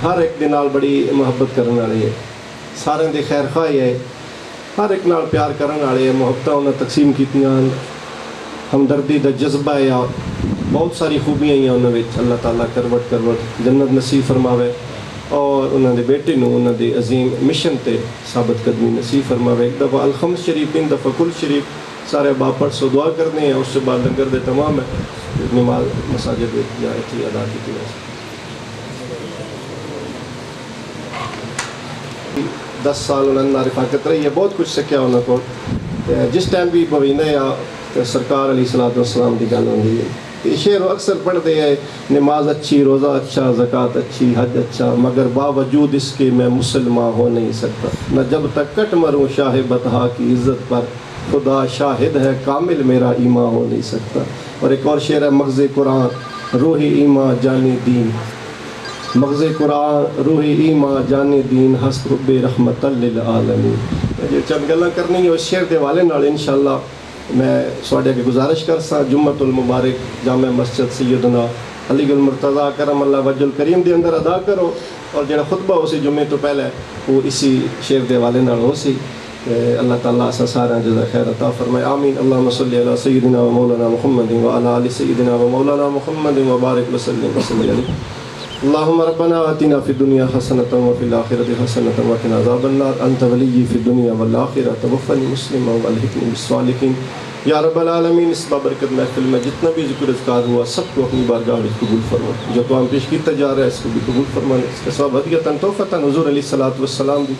ہر ایک دے نال بڑی محبت کرنے والی ہے, سارے دے خیر خواہ ہے, ہر ایک نال پیار کرنے والے ہے, محبتاں انہیں تقسیم کیتیاں, ہمدردی دا جذبہ ہے, بہت ساری خوبیاں ہیں انہوں نے. اللہ تعالیٰ کروٹ کروٹ جنت نصیب فرماوے. اور انہوں نے بیٹے نو انہوں نے عظیم مشن تے ثابت قدمی نصیب فرماوے. ایک دفعہ الخمس شریف 3 دفعہ کل شریف سارے باپ پڑھ سو دعا کرنے ہیں. اس سے بعد لنگر دے تمام ہے نماز مساجد یا اتھی ادا کی جائے. 10 سال انہوں نے رفاقت رہی ہے, بہت کچھ سکھیا انہوں کو. جس ٹائم بھی بوینے یا سرکار علیہ الصلوۃ والسلام کی گل ہوتی ہے, شعر اکثر پڑھتے ہیں نماز اچھی, روزہ اچھا, زکوٰۃ اچھی, حج اچھا, مگر باوجود اس کے میں مسلمان ہو نہیں سکتا. نہ جب تک کٹ مروں شاہ بطحا کی عزت پر, خدا شاہد ہے کامل میرا ایمان ہو نہیں سکتا. اور ایک اور شعر ہے مغز قرآن روح ایمان جانی دین, مغز قرآن روح ایمان جانی دین ہست رب رحمت للعالمین. جو چند گلاں کرنی ہے اس شعر دے والے نال انشاءاللہ میں سواڈے کے گزارش کر سا جمعۃ المبارک جامع مسجد سیدنا علی گل مرتضیٰ کرم اللہ وجہ الکریم دے اندر ادا کرو. اور جڑا خطبہ ہو سی جمعے تو پہلے وہ اسی شعر دے والے نال ہو سی. اللہ تعالیٰ اسا سارا جزا خیر عطا فرمائے. آمین. اللہم صلی علی سیدنا و مولانا محمد و علی آل سیدنا و مولانا محمد و بارک وسلم وسلم علیہ. اللهم ربنا آتنا في الدنيا حسنة وفي الآخرة حسنة وقنا عذاب النار. أنت ولي في الدنيا والآخرة توفني مسلما والحقني بالصالحين. یا رب العالمین اس بابرکت محفل میں جتنا بھی ذکر اذکار ہوا سب کو اپنی بارگاہ میں قبول فرما. جو تو ہم پیش کیتا جا رہا ہے اس کو بھی قبول فرما. اس کے سبب ہدیۃ تحفۃ حضور علیہ الصلوۃ والسلام دی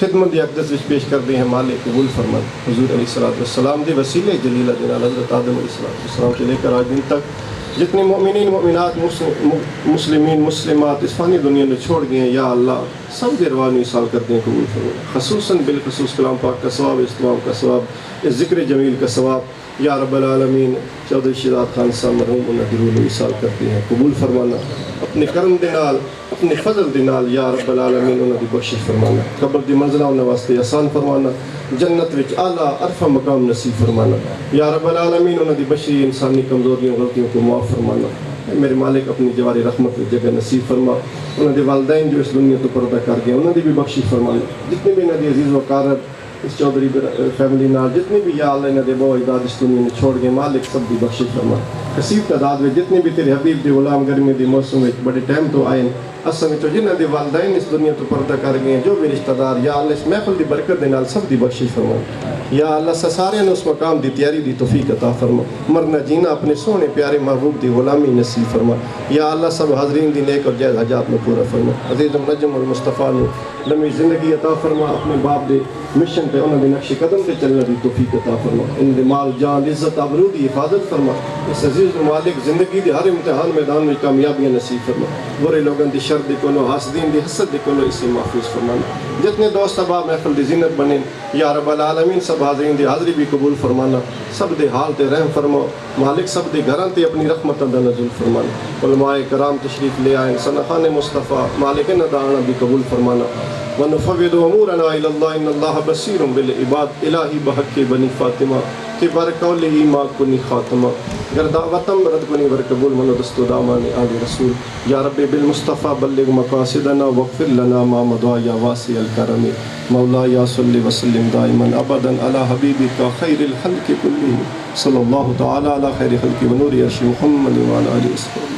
خدمت دی اقدس وچ پیش کر دے ہیں مالک قبول فرما. حضور علیہ الصلوۃ والسلام دی وسیلے جلیلہ جلال حضرت آدم علیہ السلام سے لے کر آج دن تک جتنے مومنین مومنات مسلمین مسلمات اس فانی دنیا میں چھوڑ گئے ہیں, یا اللہ سب کے روانی سال کرتے ہیں قبول فرما. خصوصاً بالخصوص کلام پاک کا ثواب, اجتماع کا ثواب, اس ذکر جمیل کا ثواب یا رب العالمین چودھری شہزاد خان صاحب مرحوم انہاں دی روح وصال کرتے ہیں قبول فرمانا. اپنے کرم دے نال اپنے فضل دے نال یا رب العالمین انہاں دی بخشش فرمانا. قبر دی منزلہ انہاں واسطے آسان فرمانا. جنت وچ اعلیٰ عرفہ مقام نصیب فرمانا. یا رب العالمین انہاں دی بشری انسانی کمزوریوں غلطیوں کو معاف فرمانا. میرے مالک اپنی جواری رحمت کی جگہ نصیب فرما. انہاں دے والدین جو اس دنیا تو پردہ کر گئے انہاں دی بھی بخشش فرمانا. جتنے بھی انہاں دی عزیز و اقارب اس چودھری فیملی نال جتنے بھی یا اللہ انہاں دے بو اجداد اس دنیا میں چھوڑ گئے مالک سب دی بخشش فرما. کثیر تعداد میں جتنے بھی تیرے حبیب دے غلام گرمی دے موسم میں بڑے ٹائم تو آئے اصل میں تو جنہاں دے والدین اس دنیا تو پردہ کر گئے جو بھی رشتہ دار یا اللہ اس محفل دی برکت دے نال سب دی بخشش فرما. یا اللہ سارے نے اس مقام دی تیاری دی توفیق عطا فرما. مرنا جینا اپنے سونے پیارے محبوب دی غلامی نصیب فرما. یا اللہ سب حاضرین دی نیک اور جائز حاجات میں پورا فرما. عزیز منجم اور مصطفیٰ نے لمبی زندگی عطا فرما. اپنے باپ دے مشن پہ انہوں نے نقش قدم پہ چلنے دی توفیق عطا فرما. ان دے مال جان عزت آبرو دی حفاظت فرما. اس عزیز مالک زندگی دے ہر امتحان میدان میں کامیابیاں نصیب فرما. برے لوگوں دی شر دی کولو حاسدین دی حسد دی کولو اسے محفوظ فرمانا. جتنے دوست احباب محفل دی زینت بنے یا رب العالمین سب حاضرین دی حاضری بھی قبول فرمانا. سب دے حال تے رحم فرما مالک. سب دے گھراں تے اپنی رحمتاں دا نزول فرمانا. علماء کرام تشریف لے آئے سنخان مصطفیٰ مالک ندانا بھی قبول فرمانا. ونفوض امورنا الى اللہ ان اللہ بصیر بالعباد. الہی بحق بنی فاطمہ کہ برقول ایمان کنی خاتمہ گر دعوتم رد کنی ورقبول من دست دامان آل رسول. یا رب بالمصطفیٰ بلغ مقاصدنا وغفر لنا ما مضى یا واسع الکرم. مولا یا صلی وسلم دائما ابدا علی حبیبک خیر الخلق کلہم صلی اللہ تعالی علی خیر خلق ونور عرش محمد وعلی آلہ وصحبہ.